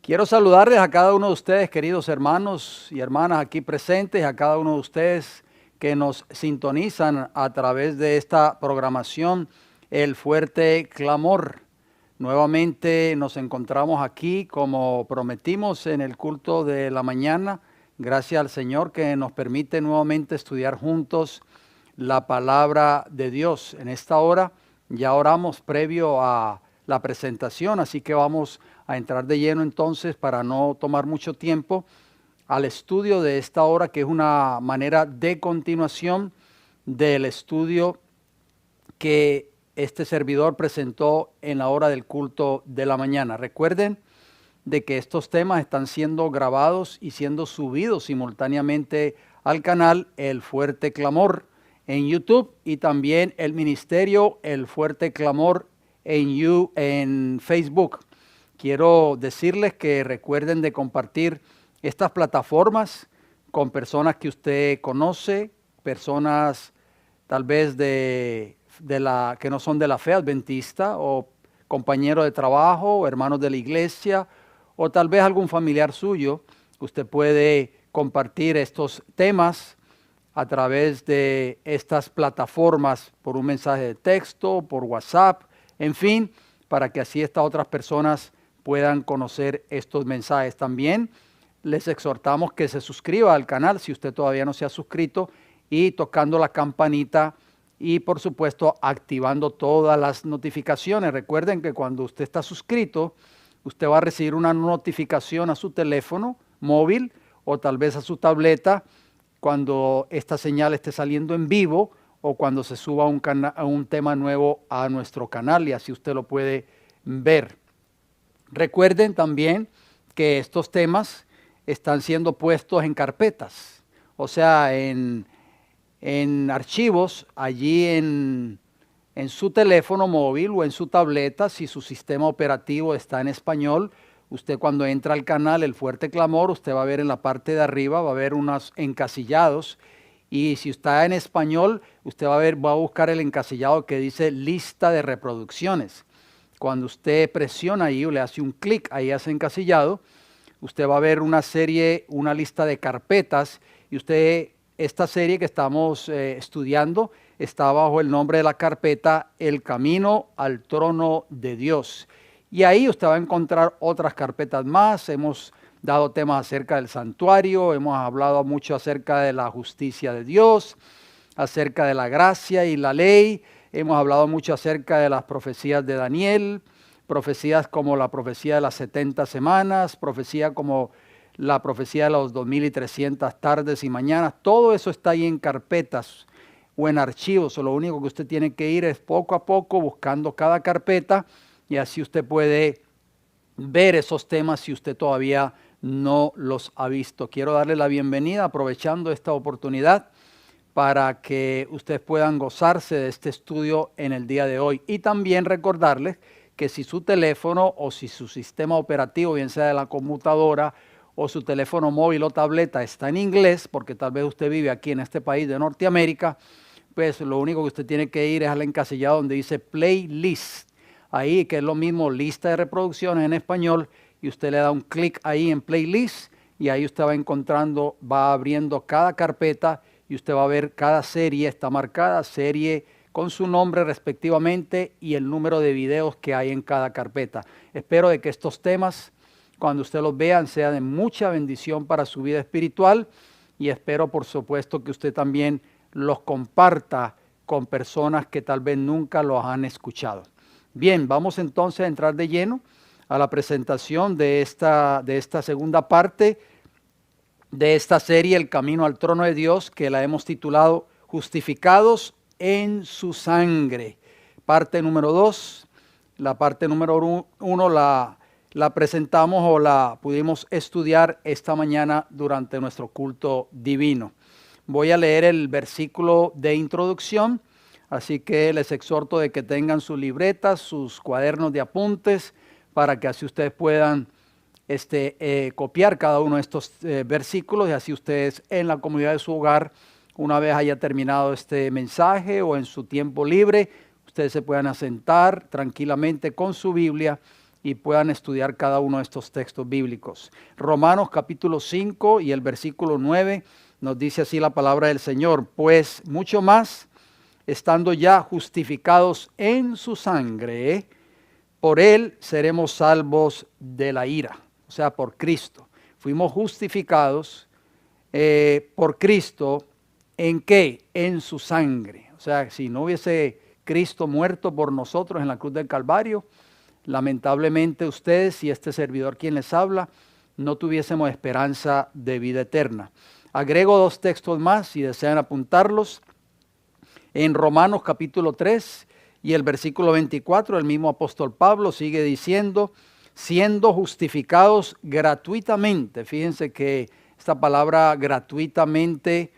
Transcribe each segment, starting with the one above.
Quiero saludarles a cada uno de ustedes, queridos hermanos y hermanas aquí presentes, a cada uno de ustedes que nos sintonizan a través de esta programación, El Fuerte Clamor. Nuevamente nos encontramos aquí como prometimos en el culto de la mañana. Gracias al Señor que nos permite nuevamente estudiar juntos la palabra de Dios. En esta hora ya oramos previo a la presentación, así que vamos a entrar de lleno entonces para no tomar mucho tiempo al estudio de esta hora, que es una manera de continuación del estudio que este servidor presentó en la hora del culto de la mañana. Recuerden de que estos temas están siendo grabados y siendo subidos simultáneamente al canal El Fuerte Clamor en YouTube y también el ministerio El Fuerte Clamor en Facebook. Quiero decirles que recuerden de compartir estas plataformas con personas que usted conoce, personas tal vez que no son de la fe adventista, o compañeros de trabajo, o hermanos de la iglesia, o tal vez algún familiar suyo. Usted puede compartir estos temas a través de estas plataformas por un mensaje de texto, por WhatsApp, en fin, para que así estas otras personas puedan conocer estos mensajes. También les exhortamos que se suscriba al canal si usted todavía no se ha suscrito, y tocando la campanita y por supuesto activando todas las notificaciones. Recuerden que cuando usted está suscrito, usted va a recibir una notificación a su teléfono móvil o tal vez a su tableta cuando esta señal esté saliendo en vivo o cuando se suba un tema nuevo a nuestro canal, y así usted lo puede ver. Recuerden también que estos temas están siendo puestos en carpetas, o sea, en archivos allí en su teléfono móvil o en su tableta. Si su sistema operativo está en español, usted cuando entra al canal El Fuerte Clamor, usted va a ver en la parte de arriba, va a ver unos encasillados, y si está en español, usted va a buscar el encasillado que dice lista de reproducciones. Cuando usted presiona ahí o le hace un clic ahí a ese encasillado, usted va a ver una lista de carpetas, y esta serie que estamos estudiando está bajo el nombre de la carpeta El Camino al Trono de Dios. Y ahí usted va a encontrar otras carpetas más. Hemos dado temas acerca del santuario, hemos hablado mucho acerca de la justicia de Dios, acerca de la gracia y la ley. Hemos hablado mucho acerca de las profecías de Daniel, profecías como la profecía de las 70 semanas, profecía como la profecía de los 2300 tardes y mañanas. Todo eso está ahí en carpetas o en archivos. Lo único que usted tiene que ir es poco a poco buscando cada carpeta, y así usted puede ver esos temas si usted todavía no los ha visto. Quiero darle la bienvenida aprovechando esta oportunidad para que ustedes puedan gozarse de este estudio en el día de hoy, y también recordarles que si su teléfono o si su sistema operativo, bien sea de la computadora o su teléfono móvil o tableta, está en inglés, porque tal vez usted vive aquí en este país de Norteamérica, pues lo único que usted tiene que ir es al encasillado donde dice playlist, ahí, que es lo mismo, lista de reproducciones en español, y usted le da un clic ahí en playlist, y ahí usted va abriendo cada carpeta, y usted va a ver cada serie, está marcada serie con su nombre respectivamente y el número de videos que hay en cada carpeta. Espero de que estos temas, cuando usted los vean, sean de mucha bendición para su vida espiritual, y espero por supuesto que usted también los comparta con personas que tal vez nunca los han escuchado. Bien, vamos entonces a entrar de lleno a la presentación de esta segunda parte de esta serie, El Camino al Trono de Dios, que la hemos titulado Justificados en su Sangre. Parte número 2. La parte número 1 la presentamos o la pudimos estudiar esta mañana durante nuestro culto divino. Voy a leer el versículo de introducción, así que les exhorto de que tengan sus libretas, sus cuadernos de apuntes, para que así ustedes puedan copiar cada uno de estos versículos, y así ustedes en la comunidad de su hogar, una vez haya terminado este mensaje o en su tiempo libre, ustedes se puedan asentar tranquilamente con su Biblia y puedan estudiar cada uno de estos textos bíblicos. Romanos capítulo 5 y el versículo 9 nos dice así la palabra del Señor: pues mucho más, estando ya justificados en su sangre, por él seremos salvos de la ira. O sea, por Cristo. Fuimos justificados por Cristo. ¿En qué? En su sangre. O sea, si no hubiese Cristo muerto por nosotros en la cruz del Calvario, lamentablemente ustedes y este servidor quien les habla, no tuviésemos esperanza de vida eterna. Agrego dos textos más si desean apuntarlos. En Romanos capítulo 3 y el versículo 24, el mismo apóstol Pablo sigue diciendo, siendo justificados gratuitamente. Fíjense que esta palabra gratuitamente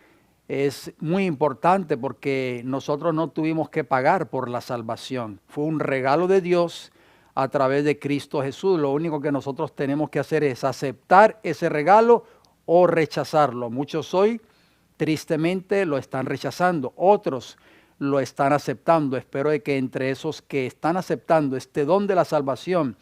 es muy importante porque nosotros no tuvimos que pagar por la salvación. Fue un regalo de Dios a través de Cristo Jesús. Lo único que nosotros tenemos que hacer es aceptar ese regalo o rechazarlo. Muchos hoy tristemente lo están rechazando, otros lo están aceptando. Espero de que entre esos que están aceptando este don de la salvación,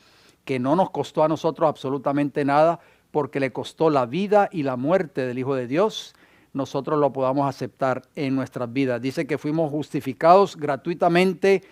que no nos costó a nosotros absolutamente nada, porque le costó la vida y la muerte del Hijo de Dios, nosotros lo podamos aceptar en nuestras vidas. Dice que fuimos justificados gratuitamente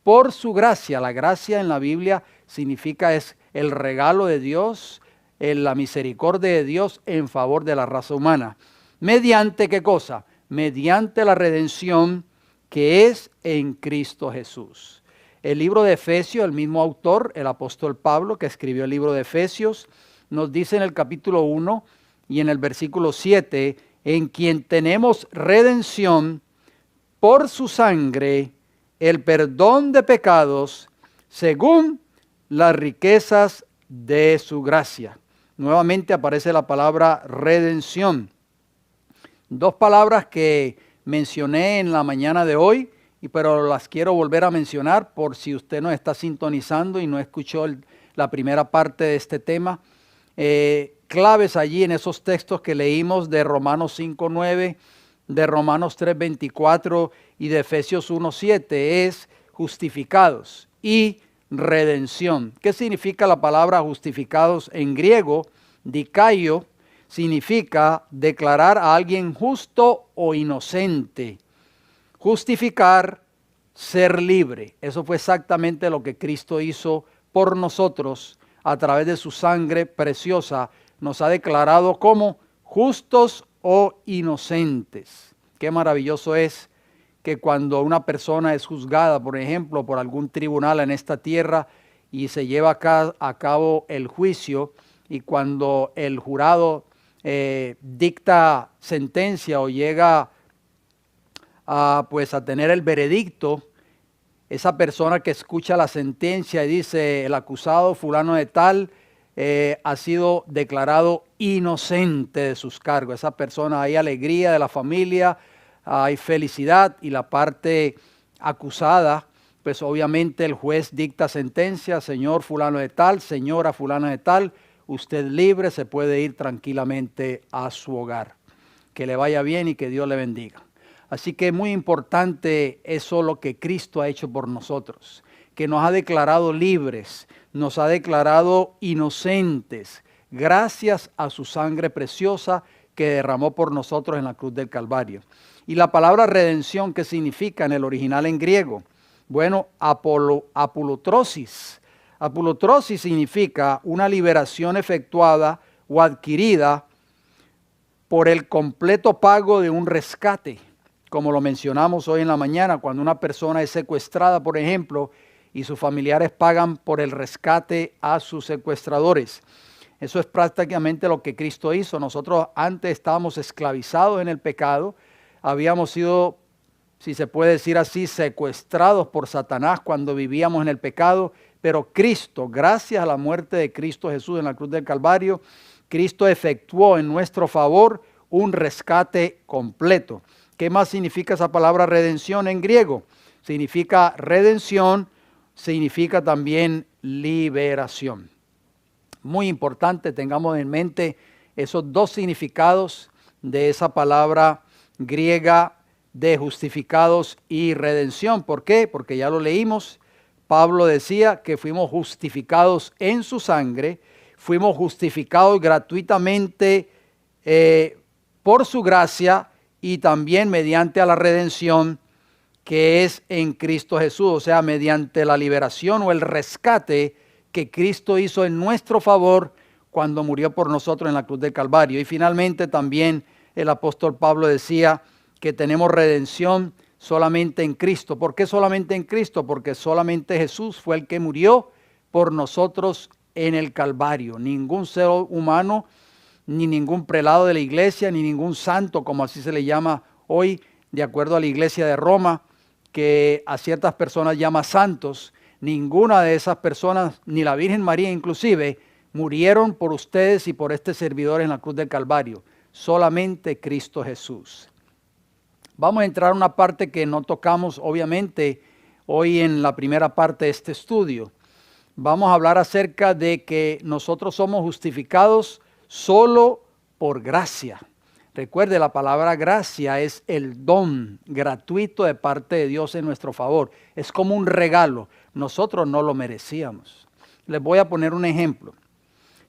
por su gracia. La gracia en la Biblia significa es el regalo de Dios, la misericordia de Dios en favor de la raza humana. ¿Mediante qué cosa? Mediante la redención que es en Cristo Jesús. El libro de Efesios, el mismo autor, el apóstol Pablo, que escribió el libro de Efesios, nos dice en el capítulo 1 y en el versículo 7, en quien tenemos redención por su sangre, el perdón de pecados, según las riquezas de su gracia. Nuevamente aparece la palabra redención. Dos palabras que mencioné en la mañana de hoy, pero las quiero volver a mencionar por si usted no está sintonizando y no escuchó la primera parte de este tema. Claves allí en esos textos que leímos de Romanos 5:9, de Romanos 3:24 y de Efesios 1:7 es justificados y redención. ¿Qué significa la palabra justificados en griego? Dikaio significa declarar a alguien justo o inocente. Justificar, ser libre. Eso fue exactamente lo que Cristo hizo por nosotros a través de su sangre preciosa. Nos ha declarado como justos o inocentes. Qué maravilloso es que cuando una persona es juzgada, por ejemplo, por algún tribunal en esta tierra y se lleva a cabo el juicio, y cuando el jurado dicta sentencia o llega a tener el veredicto, esa persona que escucha la sentencia y dice el acusado fulano de tal ha sido declarado inocente de sus cargos. Esa persona, hay alegría de la familia, hay felicidad, y la parte acusada, pues obviamente el juez dicta sentencia: señor fulano de tal, señora fulana de tal, usted libre, se puede ir tranquilamente a su hogar. Que le vaya bien y que Dios le bendiga. Así que es muy importante eso lo que Cristo ha hecho por nosotros, que nos ha declarado libres, nos ha declarado inocentes, gracias a su sangre preciosa que derramó por nosotros en la cruz del Calvario. Y la palabra redención, ¿qué significa en el original en griego? Bueno, apulotrosis. Apulotrosis significa una liberación efectuada o adquirida por el completo pago de un rescate. Como lo mencionamos hoy en la mañana, cuando una persona es secuestrada, por ejemplo, y sus familiares pagan por el rescate a sus secuestradores. Eso es prácticamente lo que Cristo hizo. Nosotros antes estábamos esclavizados en el pecado, habíamos sido, si se puede decir así, secuestrados por Satanás cuando vivíamos en el pecado, pero Cristo, gracias a la muerte de Cristo Jesús en la cruz del Calvario, Cristo efectuó en nuestro favor un rescate completo. ¿Qué más significa esa palabra redención en griego? Significa redención, significa también liberación. Muy importante, tengamos en mente esos dos significados de esa palabra griega de justificados y redención. ¿Por qué? Porque ya lo leímos. Pablo decía que fuimos justificados en su sangre, fuimos justificados gratuitamente por su gracia y también mediante a la redención que es en Cristo Jesús, o sea, mediante la liberación o el rescate que Cristo hizo en nuestro favor cuando murió por nosotros en la cruz del Calvario. Y finalmente también el apóstol Pablo decía que tenemos redención solamente en Cristo. ¿Por qué solamente en Cristo? Porque solamente Jesús fue el que murió por nosotros en el Calvario. Ningún ser humano, ni ningún prelado de la iglesia, ni ningún santo, como así se le llama hoy, de acuerdo a la iglesia de Roma, que a ciertas personas llama santos, ninguna de esas personas, ni la Virgen María inclusive, murieron por ustedes y por este servidor en la cruz del Calvario. Solamente Cristo Jesús. Vamos a entrar a una parte que no tocamos, obviamente, hoy en la primera parte de este estudio. Vamos a hablar acerca de que nosotros somos justificados solo por gracia. Recuerde, la palabra gracia es el don gratuito de parte de Dios en nuestro favor. Es como un regalo. Nosotros no lo merecíamos. Les voy a poner un ejemplo.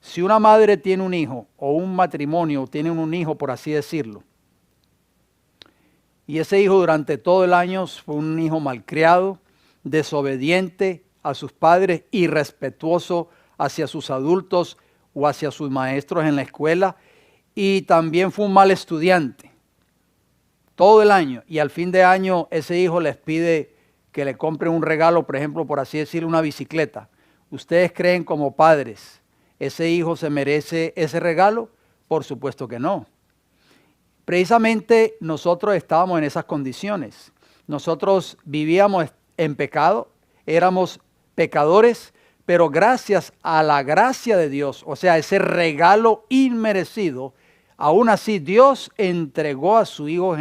Si una madre tiene un hijo o un matrimonio tiene un hijo, por así decirlo, y ese hijo durante todo el año fue un hijo malcriado, desobediente a sus padres, irrespetuoso hacia sus adultos o hacia sus maestros en la escuela, y también fue un mal estudiante todo el año, y al fin de año ese hijo les pide que le compren un regalo, por ejemplo, por así decirlo, una bicicleta. ¿Ustedes creen como padres ese hijo se merece ese regalo? Por supuesto que no. Precisamente nosotros estábamos en esas condiciones. Nosotros vivíamos en pecado, éramos pecadores, pero gracias a la gracia de Dios, o sea, ese regalo inmerecido, aún así Dios entregó a su Hijo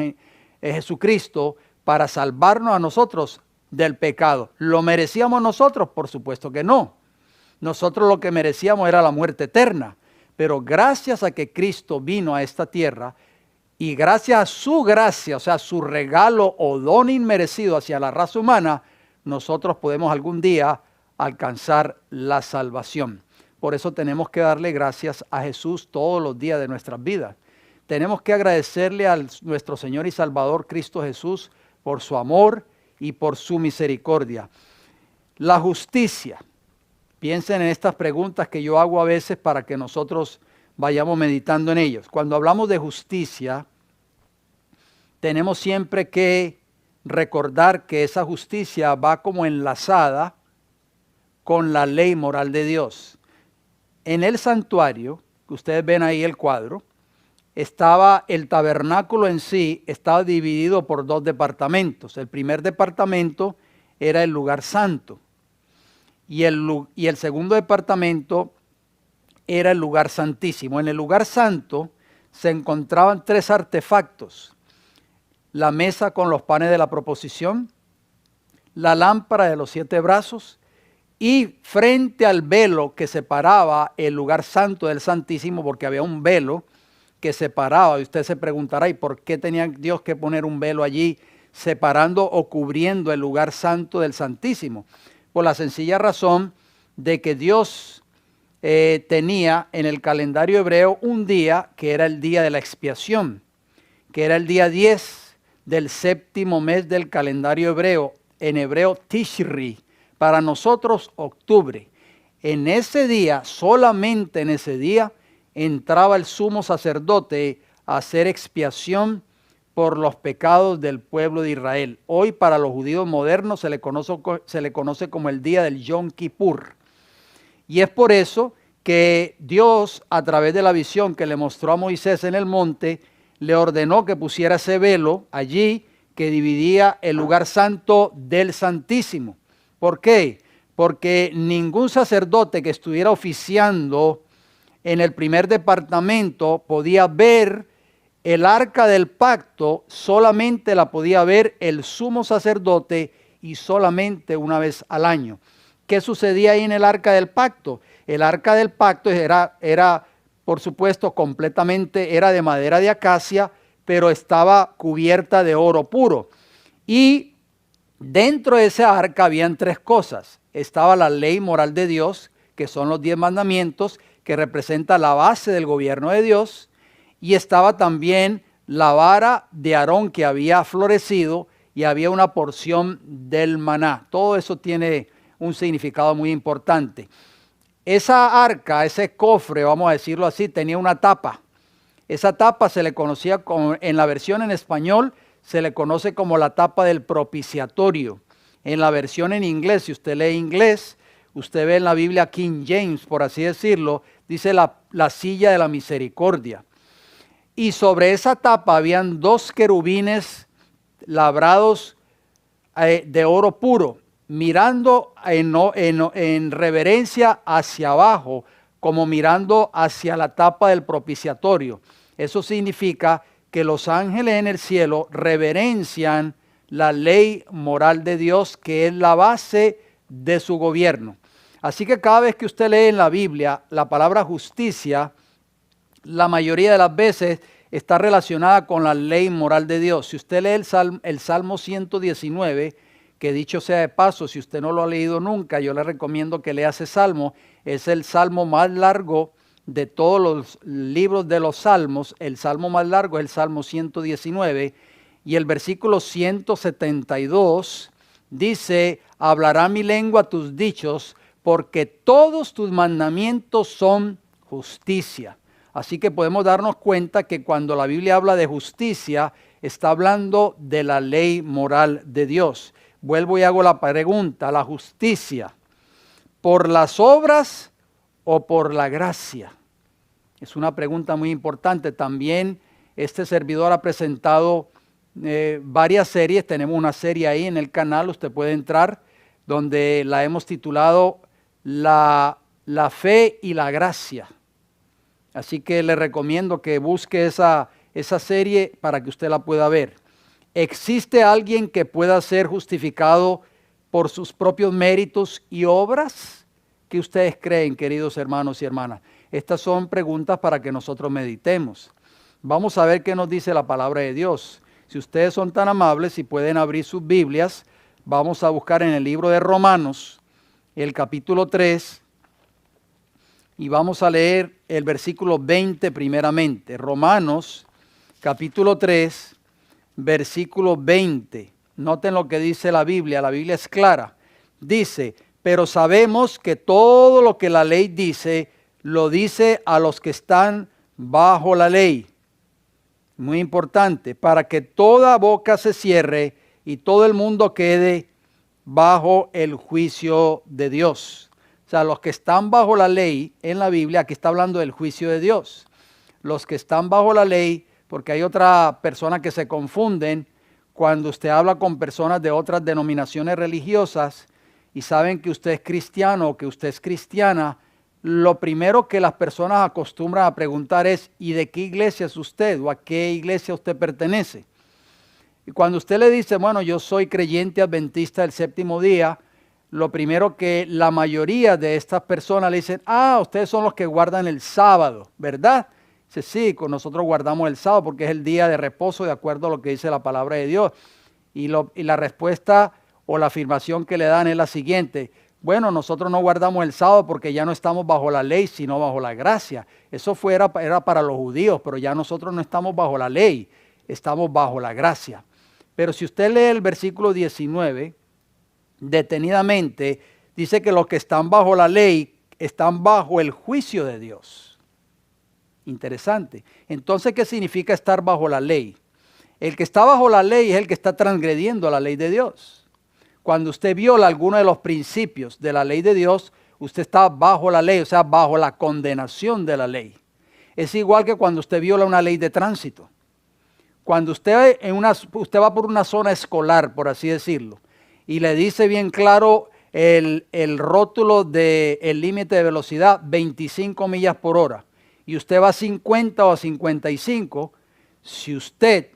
Jesucristo para salvarnos a nosotros del pecado. ¿Lo merecíamos nosotros? Por supuesto que no. Nosotros lo que merecíamos era la muerte eterna, pero gracias a que Cristo vino a esta tierra y gracias a su gracia, o sea, su regalo o don inmerecido hacia la raza humana, nosotros podemos algún día alcanzar la salvación. Por eso tenemos que darle gracias a Jesús todos los días de nuestras vidas. Tenemos que agradecerle a nuestro Señor y Salvador Cristo Jesús por su amor y por su misericordia. La justicia. Piensen en estas preguntas que yo hago a veces para que nosotros vayamos meditando en ellos. Cuando hablamos de justicia, tenemos siempre que recordar que esa justicia va como enlazada con la ley moral de Dios. En el santuario, que ustedes ven ahí el cuadro, estaba el tabernáculo en sí, estaba dividido por dos departamentos. El primer departamento era el lugar santo y el segundo departamento era el lugar santísimo. En el lugar santo se encontraban tres artefactos: la mesa con los panes de la proposición, la lámpara de los 7 brazos, y frente al velo que separaba el lugar santo del santísimo, porque había un velo que separaba, y usted se preguntará, ¿y por qué tenía Dios que poner un velo allí separando o cubriendo el lugar santo del santísimo? Por la sencilla razón de que Dios tenía en el calendario hebreo un día que era el día de la expiación, que era el día 10 del 7º mes del calendario hebreo, en hebreo Tishri, para nosotros octubre. En ese día, solamente en ese día, entraba el sumo sacerdote a hacer expiación por los pecados del pueblo de Israel. Hoy para los judíos modernos se le conoce como el día del Yom Kippur. Y es por eso que Dios, a través de la visión que le mostró a Moisés en el monte, le ordenó que pusiera ese velo allí que dividía el lugar santo del santísimo. ¿Por qué? Porque ningún sacerdote que estuviera oficiando en el primer departamento podía ver el arca del pacto, solamente la podía ver el sumo sacerdote y solamente una vez al año. ¿Qué sucedía ahí en el arca del pacto? El arca del pacto era por supuesto, era de madera de acacia, pero estaba cubierta de oro puro. Y dentro de esa arca habían 3 cosas. estaba la ley moral de Dios, que son los 10 mandamientos, que representa la base del gobierno de Dios, y estaba también la vara de Aarón que había florecido y había una porción del maná. Todo eso tiene un significado muy importante. Esa arca, ese cofre, vamos a decirlo así, tenía una tapa. Esa tapa se le conocía como, en la versión en español, se le conoce como la tapa del propiciatorio. En la versión en inglés, si usted lee inglés, usted ve en la Biblia King James, por así decirlo, dice la silla de la misericordia. Y sobre esa tapa habían 2 querubines labrados de oro puro, mirando en reverencia hacia abajo, como mirando hacia la tapa del propiciatorio. Eso significa que los ángeles en el cielo reverencian la ley moral de Dios, que es la base de su gobierno. Así que cada vez que usted lee en la Biblia la palabra justicia, la mayoría de las veces está relacionada con la ley moral de Dios. Si usted lee el Salmo 119, que dicho sea de paso, si usted no lo ha leído nunca, yo le recomiendo que lea ese salmo. Es el salmo más largo de todos los libros de los salmos. El salmo más largo es el Salmo 119. Y el versículo 172 dice: hablará mi lengua tus dichos, porque todos tus mandamientos son justicia. Así que podemos darnos cuenta que cuando la Biblia habla de justicia, está hablando de la ley moral de Dios. Vuelvo y hago la pregunta: ¿la justicia por las obras o por la gracia? Es una pregunta muy importante. También este servidor ha presentado varias series. Tenemos una serie ahí en el canal, usted puede entrar, donde la hemos titulado La fe y la gracia. Así que le recomiendo que busque esa serie para que usted la pueda ver. ¿Existe alguien que pueda ser justificado por sus propios méritos y obras? ¿Qué ustedes creen, queridos hermanos y hermanas? Estas son preguntas para que nosotros meditemos. Vamos a ver qué nos dice la palabra de Dios. Si ustedes son tan amables y pueden abrir sus Biblias, vamos a buscar en el libro de Romanos, el capítulo 3, y vamos a leer el versículo 20 primeramente. Romanos, capítulo 3, versículo 20. Noten lo que dice la Biblia es clara. Dice: pero sabemos que todo lo que la ley dice, lo dice a los que están bajo la ley. Muy importante, para que toda boca se cierre y todo el mundo quede bajo el juicio de Dios. O sea, los que están bajo la ley en la Biblia, aquí está hablando del juicio de Dios. Los que están bajo la ley, porque hay otra persona que se confunden cuando usted habla con personas de otras denominaciones religiosas y saben que usted es cristiano o que usted es cristiana. Lo primero que las personas acostumbran a preguntar es: ¿y de qué iglesia es usted? ¿O a qué iglesia usted pertenece? Y cuando usted le dice: bueno, yo soy creyente adventista del séptimo día, lo primero que la mayoría de estas personas le dicen: ah, ustedes son los que guardan el sábado, ¿verdad? Dice: sí, con nosotros guardamos el sábado porque es el día de reposo de acuerdo a lo que dice la palabra de Dios. Y la respuesta o la afirmación que le dan es la siguiente: bueno, nosotros no guardamos el sábado porque ya no estamos bajo la ley, sino bajo la gracia. Eso era para los judíos, pero ya nosotros no estamos bajo la ley, estamos bajo la gracia. Pero si usted lee el versículo 19, detenidamente, dice que los que están bajo la ley están bajo el juicio de Dios. Interesante. Entonces, ¿qué significa estar bajo la ley? El que está bajo la ley es el que está transgrediendo la ley de Dios. Cuando usted viola alguno de los principios de la ley de Dios, usted está bajo la ley, o sea, bajo la condenación de la ley. Es igual que cuando usted viola una ley de tránsito. Cuando usted va por una zona escolar, por así decirlo, y le dice bien claro el rótulo del límite de velocidad, 25 millas por hora, y usted va a 50 o a 55, si usted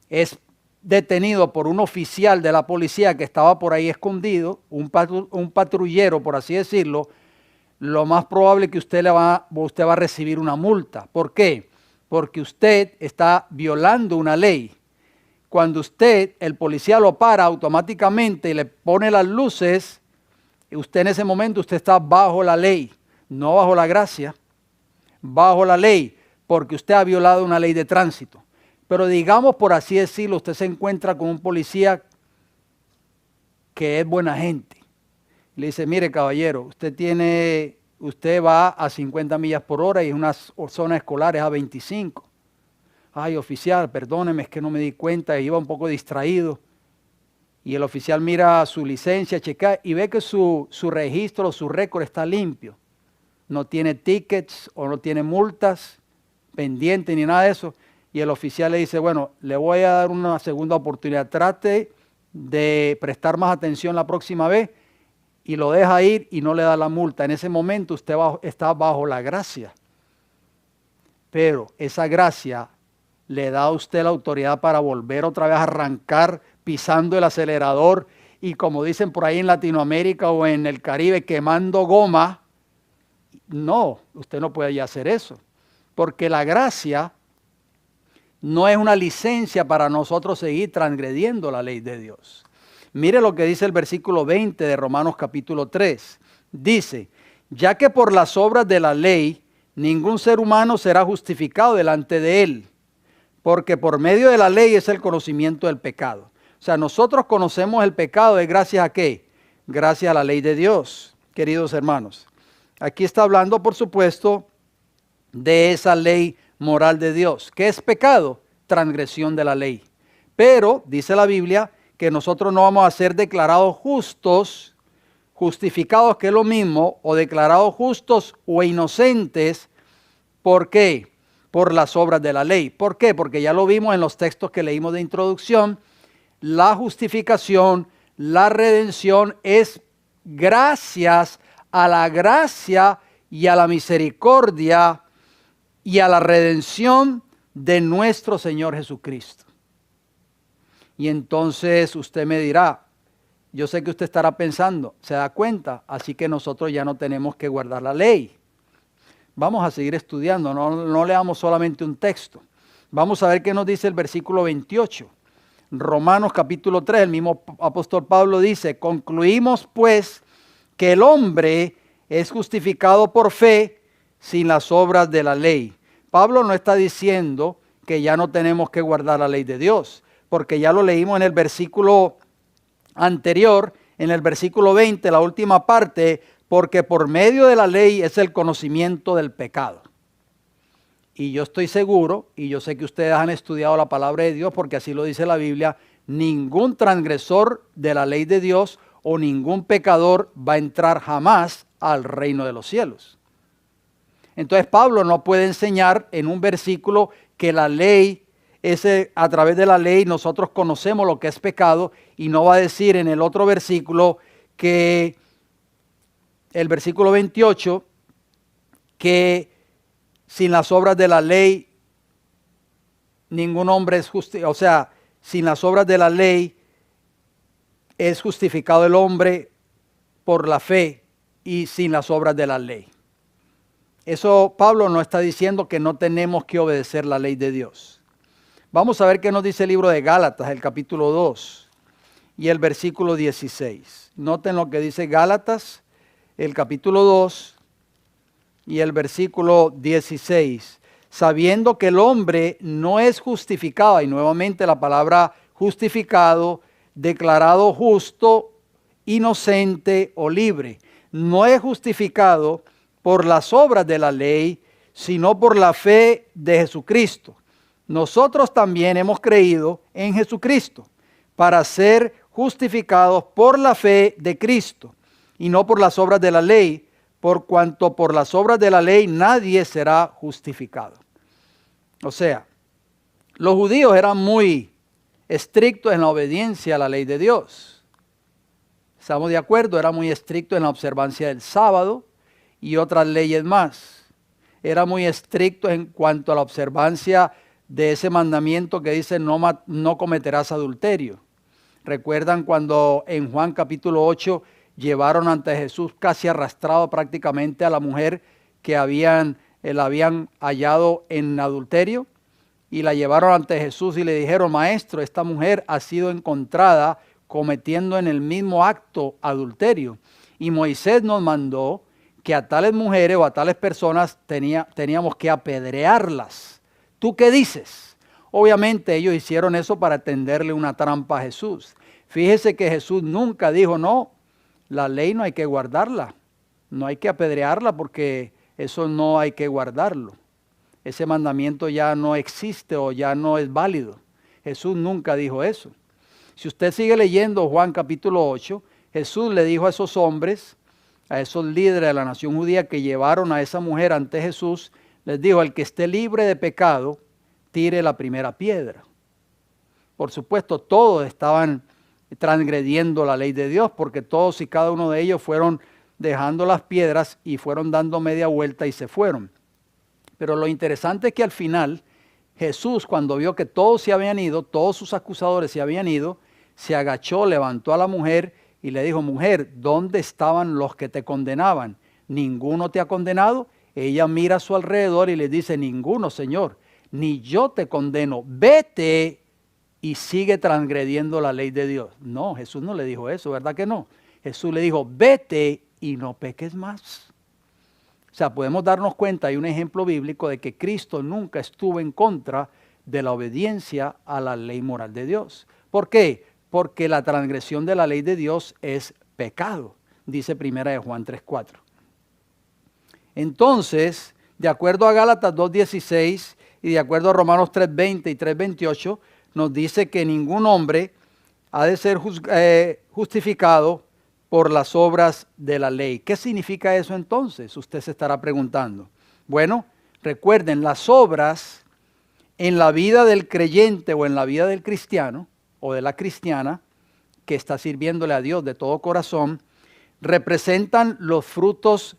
es detenido por un oficial de la policía que estaba por ahí escondido, un patrullero, por así decirlo, lo más probable es que usted va a recibir una multa. ¿Por qué? Porque usted está violando una ley. Cuando el policía lo para automáticamente y le pone las luces, Usted en ese momento, usted está bajo la ley, no bajo la gracia, bajo la ley, porque usted ha violado una ley de tránsito. Pero digamos, por así decirlo, usted se encuentra con un policía que es buena gente. Le dice, mire caballero, usted va a 50 millas por hora y en una zona escolar es a 25. Ay, oficial, perdóneme, es que no me di cuenta, iba un poco distraído. Y el oficial mira su licencia, checa y ve que su registro, su récord está limpio. No tiene tickets o no tiene multas pendientes ni nada de eso. Y el oficial le dice, bueno, le voy a dar una segunda oportunidad. Trate de prestar más atención la próxima vez y lo deja ir y no le da la multa. En ese momento usted está bajo la gracia. Pero esa gracia le da a usted la autoridad para volver otra vez a arrancar pisando el acelerador y, como dicen por ahí en Latinoamérica o en el Caribe, quemando goma. No, usted no puede ya hacer eso, porque la gracia no es una licencia para nosotros seguir transgrediendo la ley de Dios. Mire lo que dice el versículo 20 de Romanos capítulo 3. Dice, ya que por las obras de la ley ningún ser humano será justificado delante de él, porque por medio de la ley es el conocimiento del pecado. O sea, nosotros conocemos el pecado de gracias a ¿qué? Gracias a la ley de Dios, queridos hermanos. Aquí está hablando, por supuesto, de esa ley moral de Dios. ¿Qué es pecado? Transgresión de la ley. Pero, dice la Biblia, que nosotros no vamos a ser declarados justos, justificados, que es lo mismo, o declarados justos o inocentes. ¿Por qué? Por las obras de la ley. ¿Por qué? Porque ya lo vimos en los textos que leímos de introducción. La justificación, la redención es gracias a la gracia y a la misericordia y a la redención de nuestro Señor Jesucristo. Y entonces usted me dirá, yo sé que usted estará pensando, ¿se da cuenta? Así que nosotros ya no tenemos que guardar la ley. Vamos a seguir estudiando, no leamos solamente un texto. Vamos a ver qué nos dice el versículo 28. Romanos capítulo 3, el mismo apóstol Pablo dice, concluimos pues que el hombre es justificado por fe sin las obras de la ley. Pablo no está diciendo que ya no tenemos que guardar la ley de Dios, porque ya lo leímos en el versículo anterior, en el versículo 20, la última parte, porque por medio de la ley es el conocimiento del pecado. Y yo estoy seguro, y yo sé que ustedes han estudiado la palabra de Dios, porque así lo dice la Biblia, ningún transgresor de la ley de Dios o ningún pecador va a entrar jamás al reino de los cielos. Entonces Pablo no puede enseñar en un versículo que la ley, a través de la ley nosotros conocemos lo que es pecado, y no va a decir en el otro versículo que el versículo 28, que sin las obras de la ley ningún hombre es justificado, o sea, sin las obras de la ley es justificado el hombre por la fe y sin las obras de la ley. Eso Pablo no está diciendo que no tenemos que obedecer la ley de Dios. Vamos a ver qué nos dice el libro de Gálatas, el capítulo 2 y el versículo 16. Noten lo que dice Gálatas, el capítulo 2 y el versículo 16. Sabiendo que el hombre no es justificado, y nuevamente la palabra justificado, declarado justo, inocente o libre. No es justificado por las obras de la ley, sino por la fe de Jesucristo. Nosotros también hemos creído en Jesucristo para ser justificados por la fe de Cristo y no por las obras de la ley, por cuanto por las obras de la ley nadie será justificado. O sea, los judíos eran muy estrictos en la obediencia a la ley de Dios. Estamos de acuerdo, era muy estricto en la observancia del sábado y otras leyes más. Era muy estricto en cuanto a la observancia de ese mandamiento que dice no cometerás adulterio. ¿Recuerdan cuando en Juan capítulo 8 llevaron ante Jesús casi arrastrado prácticamente a la mujer que la habían hallado en adulterio? Y la llevaron ante Jesús y le dijeron, maestro, esta mujer ha sido encontrada cometiendo en el mismo acto adulterio. Y Moisés nos mandó que a tales mujeres o a tales personas teníamos que apedrearlas. ¿Tú qué dices? Obviamente ellos hicieron eso para tenderle una trampa a Jesús. Fíjese que Jesús nunca dijo, no, la ley no hay que guardarla, no hay que apedrearla porque eso no hay que guardarlo. Ese mandamiento ya no existe o ya no es válido. Jesús nunca dijo eso. Si usted sigue leyendo Juan capítulo 8, Jesús le dijo a esos hombres, a esos líderes de la nación judía que llevaron a esa mujer ante Jesús, les dijo, el que esté libre de pecado, tire la primera piedra. Por supuesto, todos estaban transgrediendo la ley de Dios, porque todos y cada uno de ellos fueron dejando las piedras y fueron dando media vuelta y se fueron. Pero lo interesante es que al final, Jesús, cuando vio que todos se habían ido, todos sus acusadores se habían ido, se agachó, levantó a la mujer y le dijo, mujer, ¿dónde estaban los que te condenaban? ¿Ninguno te ha condenado? Ella mira a su alrededor y le dice, ninguno, Señor, ni yo te condeno, vete y sigue transgrediendo la ley de Dios. No, Jesús no le dijo eso, ¿verdad que no? Jesús le dijo, vete y no peques más. O sea, podemos darnos cuenta, hay un ejemplo bíblico de que Cristo nunca estuvo en contra de la obediencia a la ley moral de Dios. ¿Por qué? Porque la transgresión de la ley de Dios es pecado, dice 1 Juan 3:4. Entonces, de acuerdo a Gálatas 2:16 y de acuerdo a Romanos 3:20 y 3:28, nos dice que ningún hombre ha de ser justificado por las obras de la ley. ¿Qué significa eso entonces? Usted se estará preguntando. Bueno, recuerden, las obras en la vida del creyente o en la vida del cristiano o de la cristiana que está sirviéndole a Dios de todo corazón, representan los frutos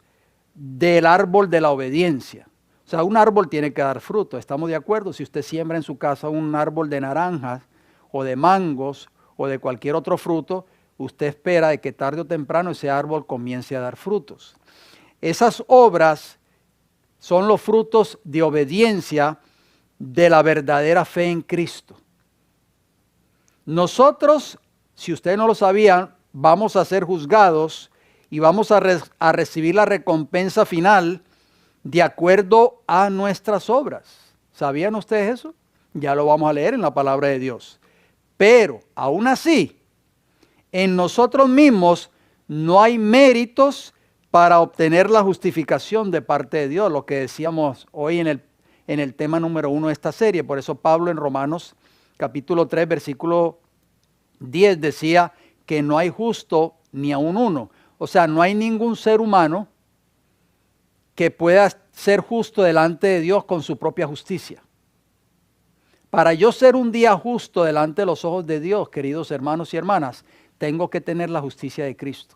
del árbol de la obediencia. O sea, un árbol tiene que dar fruto, ¿estamos de acuerdo? Si usted siembra en su casa un árbol de naranjas o de mangos o de cualquier otro fruto, usted espera de que tarde o temprano ese árbol comience a dar frutos. Esas obras son los frutos de obediencia de la verdadera fe en Cristo. Nosotros, si ustedes no lo sabían, vamos a ser juzgados y vamos a recibir la recompensa final de acuerdo a nuestras obras. ¿Sabían ustedes eso? Ya lo vamos a leer en la palabra de Dios. Pero, aún así, en nosotros mismos no hay méritos para obtener la justificación de parte de Dios, lo que decíamos hoy en el tema número 1 de esta serie. Por eso Pablo en Romanos capítulo 3, versículo 10 decía que no hay justo ni aun uno. O sea, no hay ningún ser humano que pueda ser justo delante de Dios con su propia justicia. Para yo ser un día justo delante de los ojos de Dios, queridos hermanos y hermanas, tengo que tener la justicia de Cristo.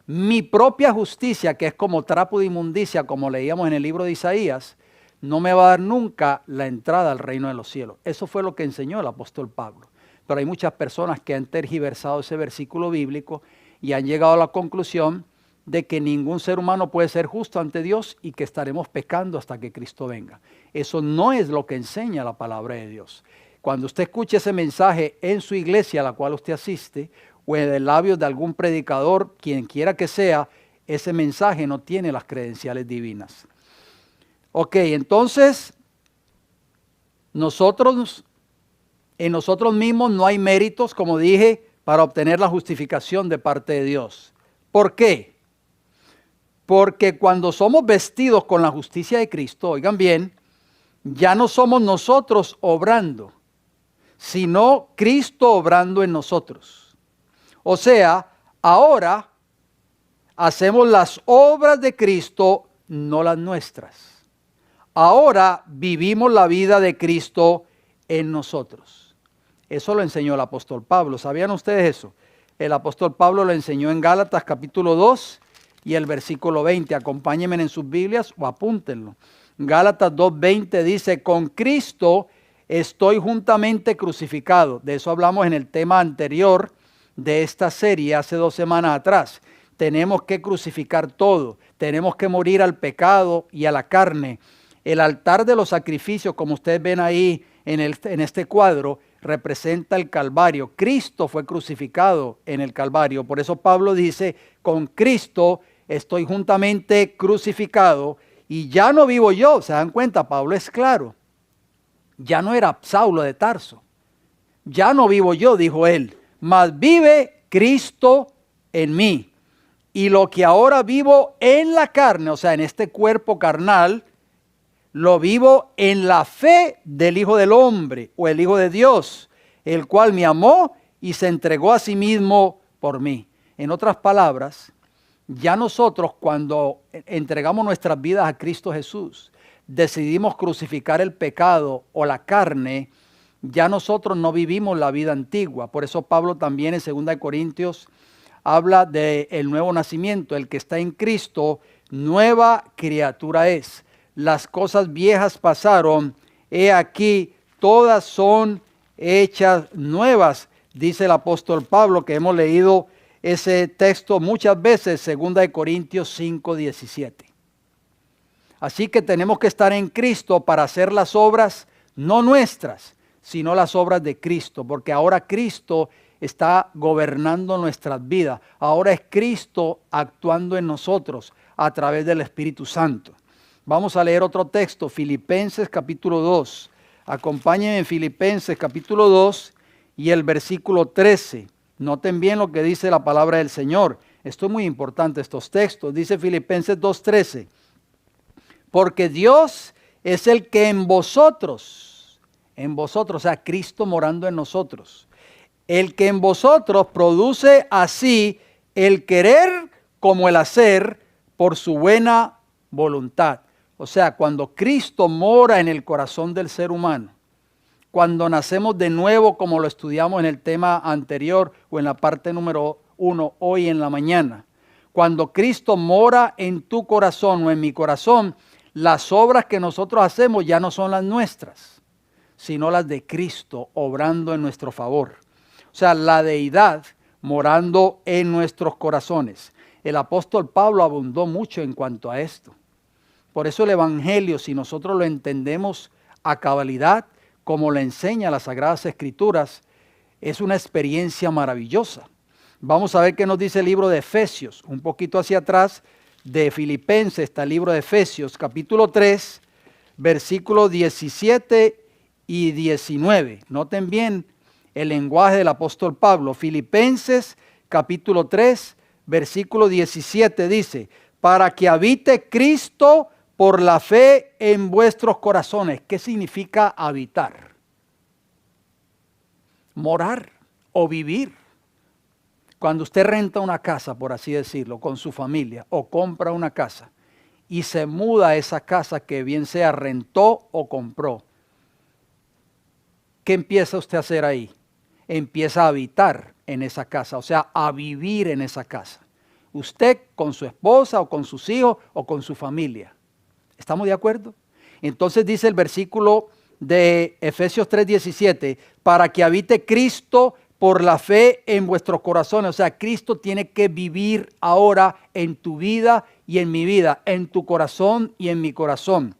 Mi propia justicia, que es como trapo de inmundicia, como leíamos en el libro de Isaías, no me va a dar nunca la entrada al reino de los cielos. Eso fue lo que enseñó el apóstol Pablo. Pero hay muchas personas que han tergiversado ese versículo bíblico y han llegado a la conclusión de que ningún ser humano puede ser justo ante Dios y que estaremos pecando hasta que Cristo venga. Eso no es lo que enseña la palabra de Dios. Cuando usted escuche ese mensaje en su iglesia a la cual usted asiste, o en el labio de algún predicador, quien quiera que sea, ese mensaje no tiene las credenciales divinas. Ok, entonces, en nosotros mismos no hay méritos, como dije, para obtener la justificación de parte de Dios. ¿Por qué? Porque cuando somos vestidos con la justicia de Cristo, oigan bien, ya no somos nosotros obrando, sino Cristo obrando en nosotros. O sea, ahora hacemos las obras de Cristo, no las nuestras. Ahora vivimos la vida de Cristo en nosotros. Eso lo enseñó el apóstol Pablo. ¿Sabían ustedes eso? El apóstol Pablo lo enseñó en Gálatas capítulo 2 y el versículo 20. Acompáñenme en sus Biblias o apúntenlo. Gálatas 2:20 dice, con Cristo estoy juntamente crucificado. De eso hablamos en el tema anterior de esta serie hace 2 semanas atrás. Tenemos que crucificar todo. Tenemos que morir al pecado y a la carne. El altar de los sacrificios, como ustedes ven ahí en este cuadro, representa el Calvario. Cristo fue crucificado en el Calvario. Por eso Pablo dice, con Cristo estoy juntamente crucificado y ya no vivo yo. ¿Se dan cuenta? Pablo es claro. Ya no era Saulo de Tarso. Ya no vivo yo, dijo él, mas vive Cristo en mí. Y lo que ahora vivo en la carne, o sea, en este cuerpo carnal, lo vivo en la fe del Hijo del Hombre o el Hijo de Dios, el cual me amó y se entregó a sí mismo por mí. En otras palabras, ya nosotros cuando entregamos nuestras vidas a Cristo Jesús, decidimos crucificar el pecado o la carne, ya nosotros no vivimos la vida antigua. Por eso Pablo también en 2 Corintios habla del nuevo nacimiento. El que está en Cristo, nueva criatura es. Las cosas viejas pasaron, he aquí, todas son hechas nuevas, dice el apóstol Pablo, que hemos leído ese texto muchas veces, 2 Corintios 5:17. Así que tenemos que estar en Cristo para hacer las obras no nuestras, sino las obras de Cristo, porque ahora Cristo está gobernando nuestras vidas. Ahora es Cristo actuando en nosotros a través del Espíritu Santo. Vamos a leer otro texto, Filipenses capítulo 2. Acompáñenme en Filipenses capítulo 2 y el versículo 13. Noten bien lo que dice la palabra del Señor. Esto es muy importante, estos textos. Dice Filipenses 2:13. Porque Dios es el que en vosotros, o sea, Cristo morando en nosotros, el que en vosotros produce así el querer como el hacer por su buena voluntad. O sea, cuando Cristo mora en el corazón del ser humano, cuando nacemos de nuevo, como lo estudiamos en el tema anterior o en la parte número 1 hoy en la mañana, cuando Cristo mora en tu corazón o en mi corazón, las obras que nosotros hacemos ya no son las nuestras, sino las de Cristo obrando en nuestro favor. O sea, la deidad morando en nuestros corazones. El apóstol Pablo abundó mucho en cuanto a esto. Por eso el Evangelio, si nosotros lo entendemos a cabalidad, como lo enseña las Sagradas Escrituras, es una experiencia maravillosa. Vamos a ver qué nos dice el libro de Efesios. Un poquito hacia atrás de Filipenses está el libro de Efesios, capítulo 3, versículos 17 y 19. Noten bien el lenguaje del apóstol Pablo. Filipenses, capítulo 3, versículo 17 dice, para que habite Cristo por la fe en vuestros corazones. ¿Qué significa habitar? Morar o vivir. Cuando usted renta una casa, por así decirlo, con su familia, o compra una casa, y se muda a esa casa que bien sea rentó o compró, ¿qué empieza usted a hacer ahí? Empieza a habitar en esa casa, o sea, a vivir en esa casa. Usted con su esposa o con sus hijos o con su familia. ¿Estamos de acuerdo? Entonces dice el versículo de Efesios 3:17, para que habite Cristo por la fe en vuestros corazones. O sea, Cristo tiene que vivir ahora en tu vida y en mi vida, en tu corazón y en mi corazón,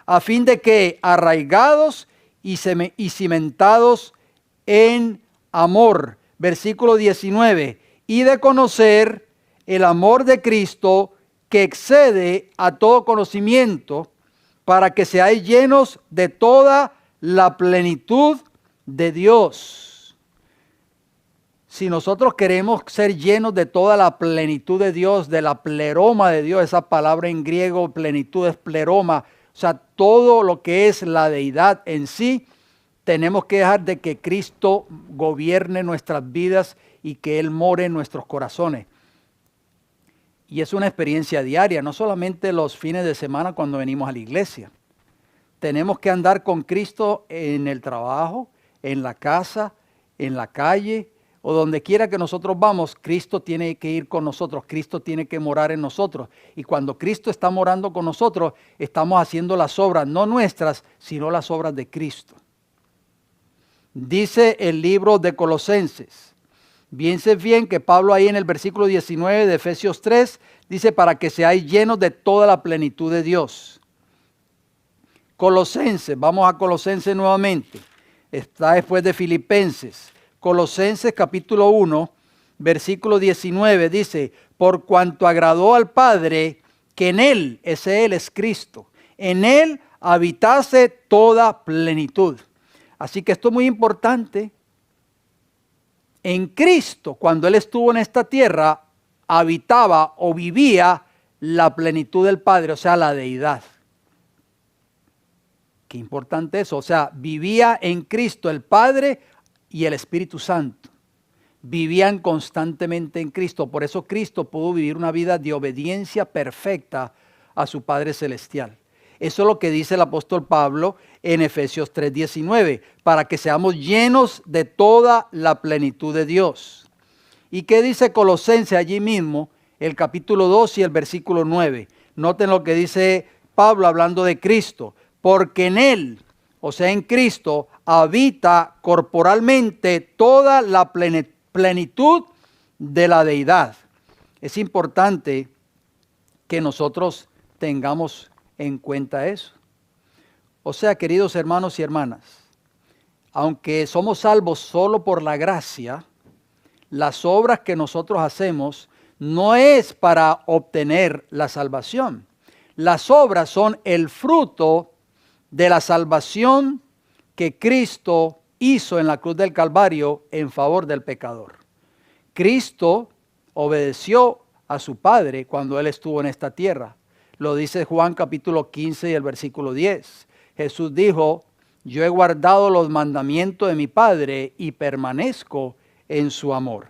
a fin de que arraigados y cimentados en amor. Versículo 19, y de conocer el amor de Cristo que excede a todo conocimiento, para que seáis llenos de toda la plenitud de Dios. Si nosotros queremos ser llenos de toda la plenitud de Dios, de la pleroma de Dios, esa palabra en griego, plenitud es pleroma, o sea, todo lo que es la deidad en sí, tenemos que dejar de que Cristo gobierne nuestras vidas y que Él more en nuestros corazones. Y es una experiencia diaria, no solamente los fines de semana cuando venimos a la iglesia. Tenemos que andar con Cristo en el trabajo, en la casa, en la calle o donde quiera que nosotros vamos. Cristo tiene que ir con nosotros, Cristo tiene que morar en nosotros. Y cuando Cristo está morando con nosotros, estamos haciendo las obras no nuestras, sino las obras de Cristo. Dice el libro de Colosenses. Piensen bien que Pablo ahí en el versículo 19 de Efesios 3 dice para que seáis llenos de toda la plenitud de Dios. Colosenses, vamos a Colosenses nuevamente. está después de Filipenses. Colosenses capítulo 1, versículo 19 dice, por cuanto agradó al Padre que en Él, ese Él es Cristo, en Él habitase toda plenitud. Así que esto es muy importante. En Cristo, cuando Él estuvo en esta tierra, habitaba o vivía la plenitud del Padre, o sea, la deidad. Qué importante eso, o sea, vivía en Cristo el Padre y el Espíritu Santo. Vivían constantemente en Cristo, por eso Cristo pudo vivir una vida de obediencia perfecta a su Padre Celestial. Eso es lo que dice el apóstol Pablo en Efesios 3:19, para que seamos llenos de toda la plenitud de Dios. ¿Y qué dice Colosenses allí mismo, el capítulo 2 y el versículo 9? Noten lo que dice Pablo hablando de Cristo. Porque en Él, o sea en Cristo, habita corporalmente toda la plenitud de la deidad. Es importante que nosotros tengamos en cuenta eso. O sea, queridos hermanos y hermanas, aunque somos salvos solo por la gracia, las obras que nosotros hacemos no es para obtener la salvación. Las obras son el fruto de la salvación que Cristo hizo en la cruz del Calvario en favor del pecador. Cristo obedeció a su Padre cuando Él estuvo en esta tierra. Lo dice Juan capítulo 15 y el versículo 10. Jesús dijo, yo he guardado los mandamientos de mi Padre y permanezco en su amor.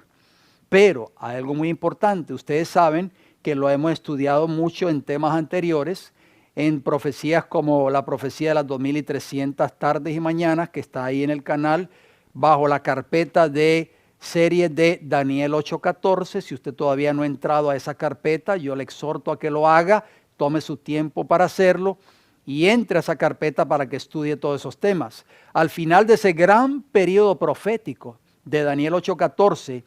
Pero hay algo muy importante. Ustedes saben que lo hemos estudiado mucho en temas anteriores, en profecías como la profecía de las 2300 tardes y mañanas, que está ahí en el canal, bajo la carpeta de serie de Daniel 8:14. Si usted todavía no ha entrado a esa carpeta, yo le exhorto a que lo haga, tome su tiempo para hacerlo y entre a esa carpeta para que estudie todos esos temas. Al final de ese gran periodo profético de Daniel 8:14,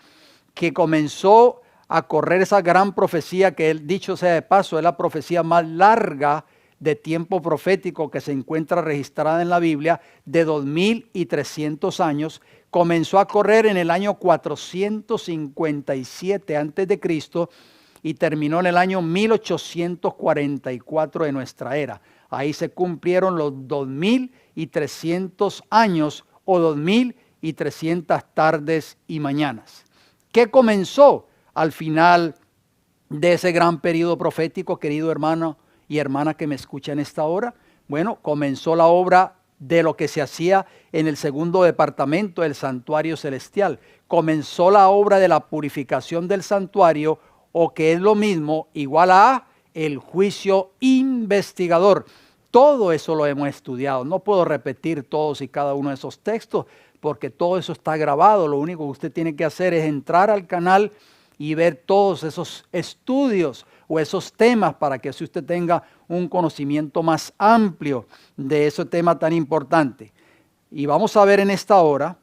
que comenzó a correr esa gran profecía que, dicho sea de paso, es la profecía más larga de tiempo profético que se encuentra registrada en la Biblia, de 2300 años, comenzó a correr en el año 457 a.C. y terminó en el año 1844 de nuestra era. Ahí se cumplieron los 2300 años o 2300 tardes y mañanas. ¿Qué comenzó al final de ese gran periodo profético, querido hermano y hermana que me escucha en esta hora? Bueno, comenzó la obra de lo que se hacía en el segundo departamento del santuario celestial. Comenzó la obra de la purificación del santuario, o que es lo mismo, igual a el juicio investigador. Todo eso lo hemos estudiado. No puedo repetir todos y cada uno de esos textos, porque todo eso está grabado. Lo único que usted tiene que hacer es entrar al canal y ver todos esos estudios o esos temas para que así usted tenga un conocimiento más amplio de ese tema tan importante. Y vamos a ver en esta hora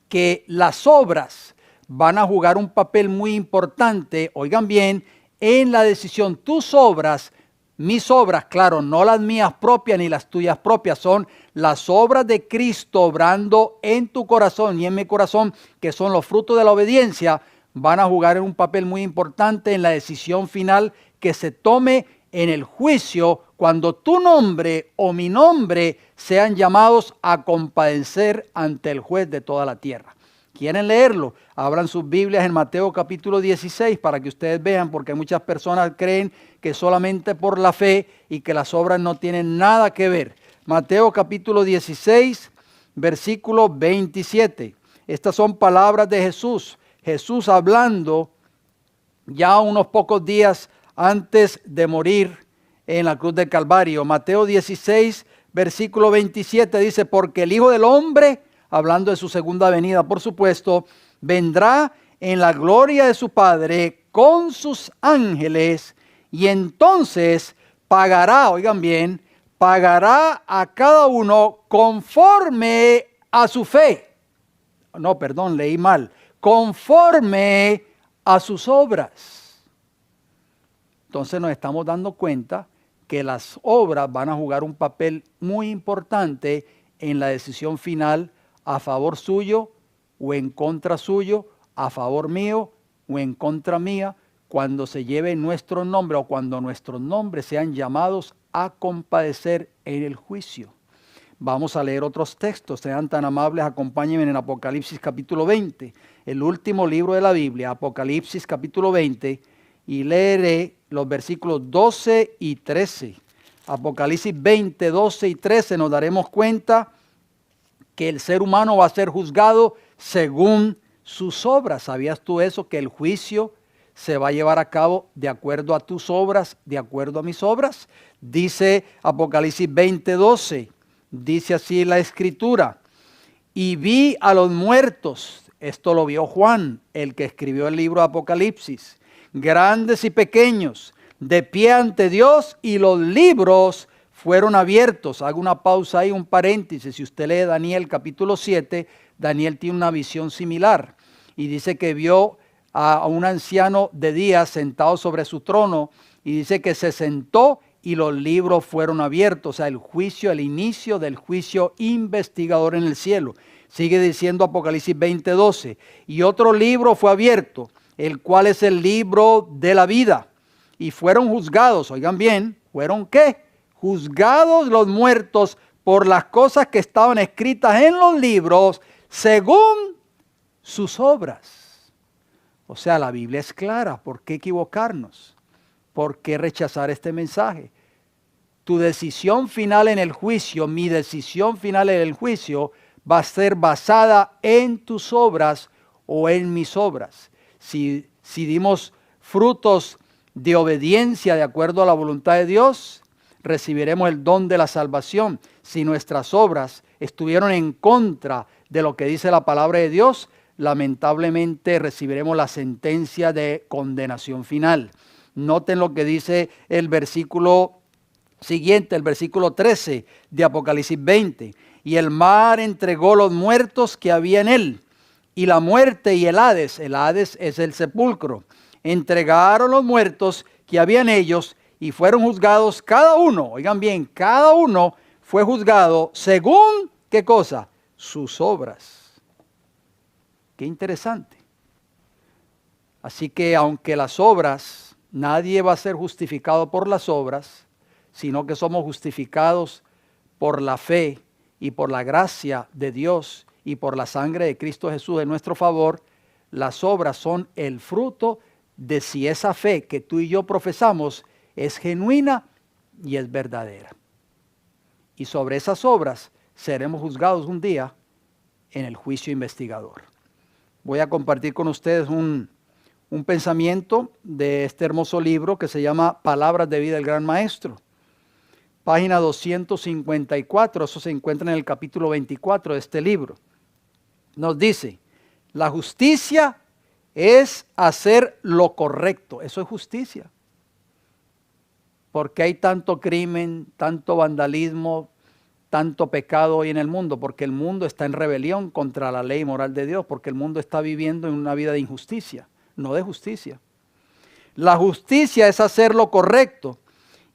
que las obras van a jugar un papel muy importante, oigan bien, en la decisión. Tus obras, mis obras, claro, no las mías propias ni las tuyas propias, son las obras de Cristo obrando en tu corazón y en mi corazón, que son los frutos de la obediencia, van a jugar un papel muy importante en la decisión final que se tome en el juicio cuando tu nombre o mi nombre sean llamados a compadecer ante el juez de toda la tierra. ¿Quieren leerlo? Abran sus Biblias en Mateo capítulo 16 para que ustedes vean, porque muchas personas creen que solamente por la fe y que las obras no tienen nada que ver. Mateo capítulo 16, versículo 27. Estas son palabras de Jesús. Jesús hablando ya unos pocos días antes de morir en la cruz del Calvario. Mateo 16, versículo 27 dice, porque el Hijo del Hombre, hablando de su segunda venida, por supuesto, vendrá en la gloria de su Padre con sus ángeles y entonces pagará, oigan bien, pagará a cada uno conforme a su fe. No, perdón, leí mal. Conforme a sus obras. Entonces nos estamos dando cuenta que las obras van a jugar un papel muy importante en la decisión final a favor suyo o en contra suyo, a favor mío o en contra mía, cuando se lleve nuestro nombre o cuando nuestros nombres sean llamados a compadecer en el juicio. Vamos a leer otros textos, sean tan amables, acompáñenme en Apocalipsis capítulo 20, el último libro de la Biblia, Apocalipsis capítulo 20, y leeré los versículos 12 y 13. Apocalipsis 20, 12 y 13 nos daremos cuenta que el ser humano va a ser juzgado según sus obras. ¿Sabías tú eso? Que el juicio se va a llevar a cabo de acuerdo a tus obras, de acuerdo a mis obras. Dice Apocalipsis 20, 12. Dice así la Escritura: y vi a los muertos, esto lo vio Juan, el que escribió el libro de Apocalipsis, grandes y pequeños, de pie ante Dios, y los libros fueron abiertos. Hago una pausa ahí, un paréntesis. Si usted lee Daniel capítulo 7, Daniel tiene una visión similar y dice que vio a un anciano de día sentado sobre su trono, y dice que se sentó y los libros fueron abiertos. O sea, el juicio, el inicio del juicio investigador en el cielo. Sigue diciendo Apocalipsis 20:12, y otro libro fue abierto, el cual es el libro de la vida, y fueron juzgados, oigan bien, ¿fueron qué? Juzgados los muertos por las cosas que estaban escritas en los libros, según sus obras. O sea, la Biblia es clara. ¿Por qué equivocarnos? ¿Por qué rechazar este mensaje? Tu decisión final en el juicio, mi decisión final en el juicio, va a ser basada en tus obras o en mis obras. Si dimos frutos de obediencia de acuerdo a la voluntad de Dios, recibiremos el don de la salvación. Si nuestras obras estuvieron en contra de lo que dice la palabra de Dios, lamentablemente recibiremos la sentencia de condenación final. Noten lo que dice el versículo siguiente, el versículo 13 de Apocalipsis 20. Y el mar entregó los muertos que había en él, y la muerte y el Hades es el sepulcro, entregaron los muertos que había en ellos, y fueron juzgados cada uno, oigan bien, cada uno fue juzgado según, ¿qué cosa? Sus obras. Qué interesante. Así que aunque las obras, nadie va a ser justificado por las obras, sino que somos justificados por la fe y por la gracia de Dios y por la sangre de Cristo Jesús en nuestro favor. Las obras son el fruto de si esa fe que tú y yo profesamos es genuina y es verdadera. Y sobre esas obras seremos juzgados un día en el juicio investigador. Voy a compartir con ustedes un pensamiento de este hermoso libro que se llama Palabras de Vida del Gran Maestro. Página 254, eso se encuentra en el capítulo 24 de este libro. Nos dice: la justicia es hacer lo correcto. Eso es justicia. ¿Por qué hay tanto crimen, tanto vandalismo, tanto pecado hoy en el mundo? Porque el mundo está en rebelión contra la ley moral de Dios, porque el mundo está viviendo en una vida de injusticia, no de justicia. La justicia es hacer lo correcto,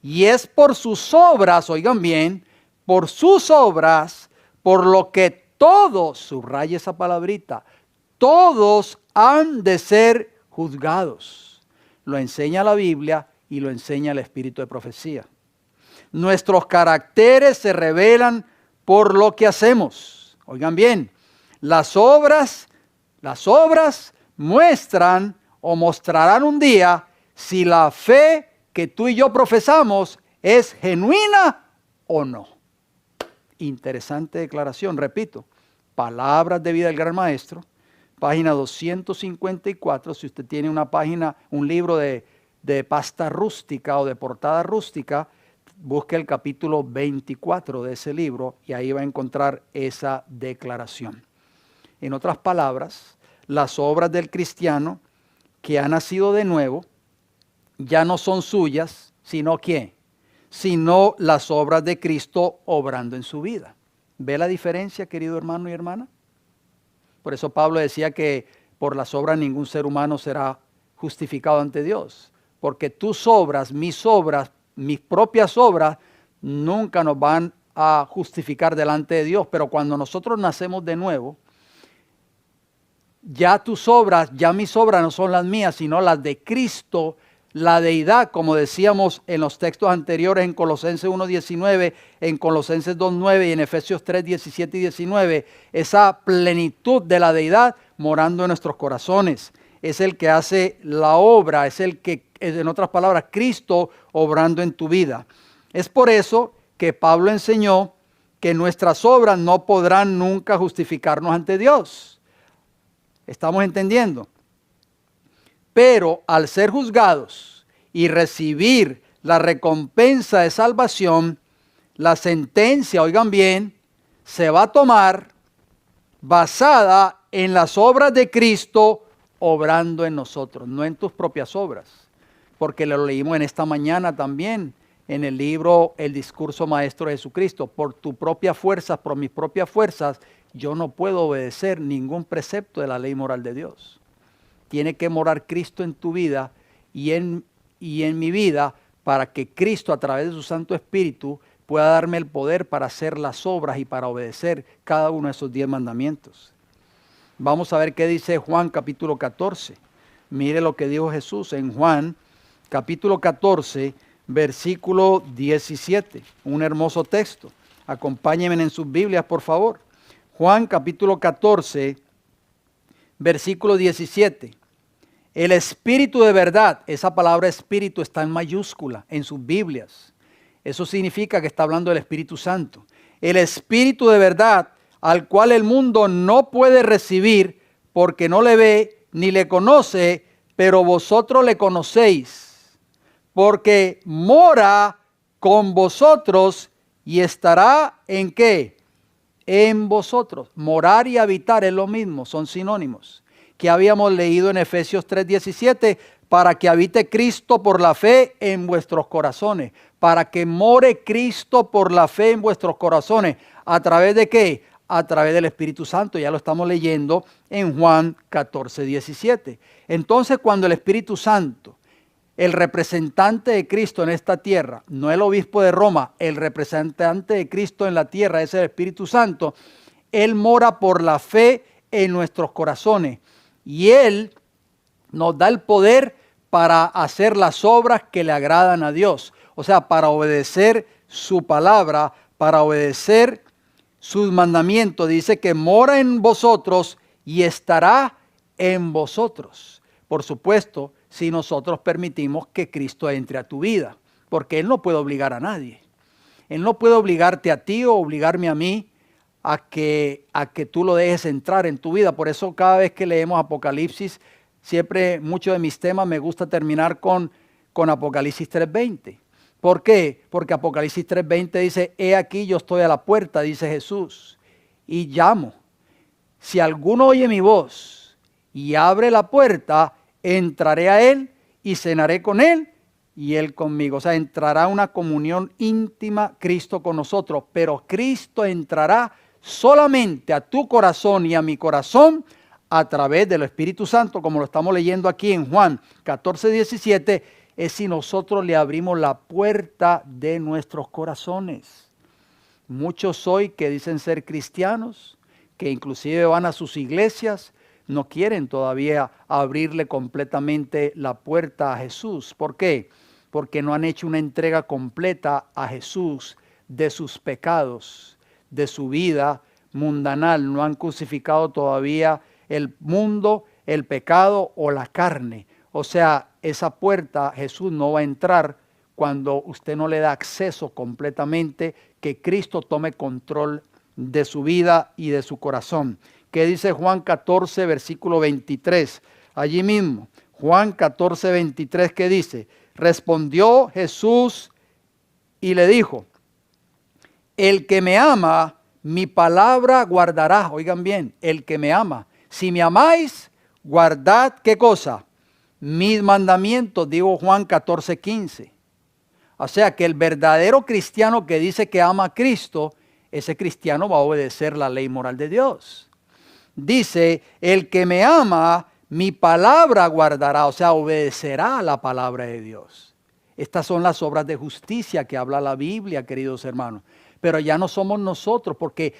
y es por sus obras, oigan bien, por sus obras, por lo que todos, subraye esa palabrita, todos han de ser juzgados. Lo enseña la Biblia y lo enseña el espíritu de profecía. Nuestros caracteres se revelan por lo que hacemos. Oigan bien, las obras muestran o mostrarán un día si la fe que tú y yo profesamos es genuina o no. Interesante declaración, repito. Palabras de Vida del Gran Maestro, página 254. Si usted tiene una página, un libro de pasta rústica o de portada rústica, busque el capítulo 24 de ese libro y ahí va a encontrar esa declaración. En otras palabras, las obras del cristiano que ha nacido de nuevo ya no son suyas, sino ¿qué? Sino las obras de Cristo obrando en su vida. ¿Ve la diferencia, querido hermano y hermana? Por eso Pablo decía que por las obras ningún ser humano será justificado ante Dios. Porque tus obras, mis propias obras, nunca nos van a justificar delante de Dios, pero cuando nosotros nacemos de nuevo, ya tus obras, ya mis obras no son las mías, sino las de Cristo, la deidad, como decíamos en los textos anteriores en Colosenses 1:19, en Colosenses 2:9 y en Efesios 3:17 y 19, esa plenitud de la deidad morando en nuestros corazones. Es el que hace la obra, es el que, en otras palabras, Cristo obrando en tu vida. Es por eso que Pablo enseñó que nuestras obras no podrán nunca justificarnos ante Dios. ¿Estamos entendiendo? Pero al ser juzgados y recibir la recompensa de salvación, la sentencia, oigan bien, se va a tomar basada en las obras de Cristo obrando en nosotros, no en tus propias obras. Porque lo leímos en esta mañana también en el libro El Discurso Maestro de Jesucristo. Por tu propia fuerza, por mis propias fuerzas, yo no puedo obedecer ningún precepto de la ley moral de Dios. Tiene que morar Cristo en tu vida y en mi vida para que Cristo a través de su Santo Espíritu pueda darme el poder para hacer las obras y para obedecer cada uno de esos 10 mandamientos. Vamos a ver qué dice Juan capítulo 14. Mire lo que dijo Jesús en Juan capítulo 14, versículo 17. Un hermoso texto. Acompáñenme en sus Biblias, por favor. Juan capítulo 14, versículo 17. El Espíritu de verdad, esa palabra Espíritu está en mayúscula en sus Biblias. Eso significa que está hablando del Espíritu Santo. El Espíritu de verdad, al cual el mundo no puede recibir porque no le ve ni le conoce, pero vosotros le conocéis, porque mora con vosotros y estará ¿en qué? En vosotros. Morar y habitar es lo mismo, son sinónimos. Que habíamos leído en Efesios 3:17, para que habite Cristo por la fe en vuestros corazones, para que more Cristo por la fe en vuestros corazones. ¿A través de qué? A través del Espíritu Santo, ya lo estamos leyendo en Juan 14:17. Entonces, cuando el Espíritu Santo, el representante de Cristo en esta tierra, no el obispo de Roma, el representante de Cristo en la tierra es el Espíritu Santo, Él mora por la fe en nuestros corazones. Y Él nos da el poder para hacer las obras que le agradan a Dios. O sea, para obedecer su palabra, para obedecer sus mandamientos. Dice que mora en vosotros y estará en vosotros. Por supuesto, si nosotros permitimos que Cristo entre a tu vida. Porque Él no puede obligar a nadie. Él no puede obligarte a ti o obligarme a mí a que tú lo dejes entrar en tu vida. Por eso cada vez que leemos Apocalipsis, siempre muchos de mis temas me gusta terminar con Apocalipsis 3:20. ¿Por qué? Porque Apocalipsis 3:20 dice, he aquí yo estoy a la puerta, dice Jesús, y llamo. Si alguno oye mi voz y abre la puerta, entraré a él y cenaré con él y él conmigo. O sea, entrará una comunión íntima Cristo con nosotros, pero Cristo entrará solamente a tu corazón y a mi corazón a través del Espíritu Santo, como lo estamos leyendo aquí en Juan 14:17, es si nosotros le abrimos la puerta de nuestros corazones. Muchos hoy que dicen ser cristianos, que inclusive van a sus iglesias, no quieren todavía abrirle completamente la puerta a Jesús. ¿Por qué? Porque no han hecho una entrega completa a Jesús de sus pecados, de su vida mundanal. No han crucificado todavía el mundo, el pecado o la carne. O sea, esa puerta Jesús no va a entrar cuando usted no le da acceso completamente, que Cristo tome control de su vida y de su corazón. ¿Qué dice Juan 14, versículo 23? Allí mismo, Juan 14, 23, ¿qué dice? Respondió Jesús y le dijo, el que me ama, mi palabra guardará. Oigan bien, el que me ama. Si me amáis, guardad, ¿qué cosa? Mis mandamientos, digo Juan 14, 15. O sea que el verdadero cristiano que dice que ama a Cristo, ese cristiano va a obedecer la ley moral de Dios. Dice, el que me ama, mi palabra guardará, o sea, obedecerá a la palabra de Dios. Estas son las obras de justicia que habla la Biblia, queridos hermanos. pero ya no somos nosotros, porque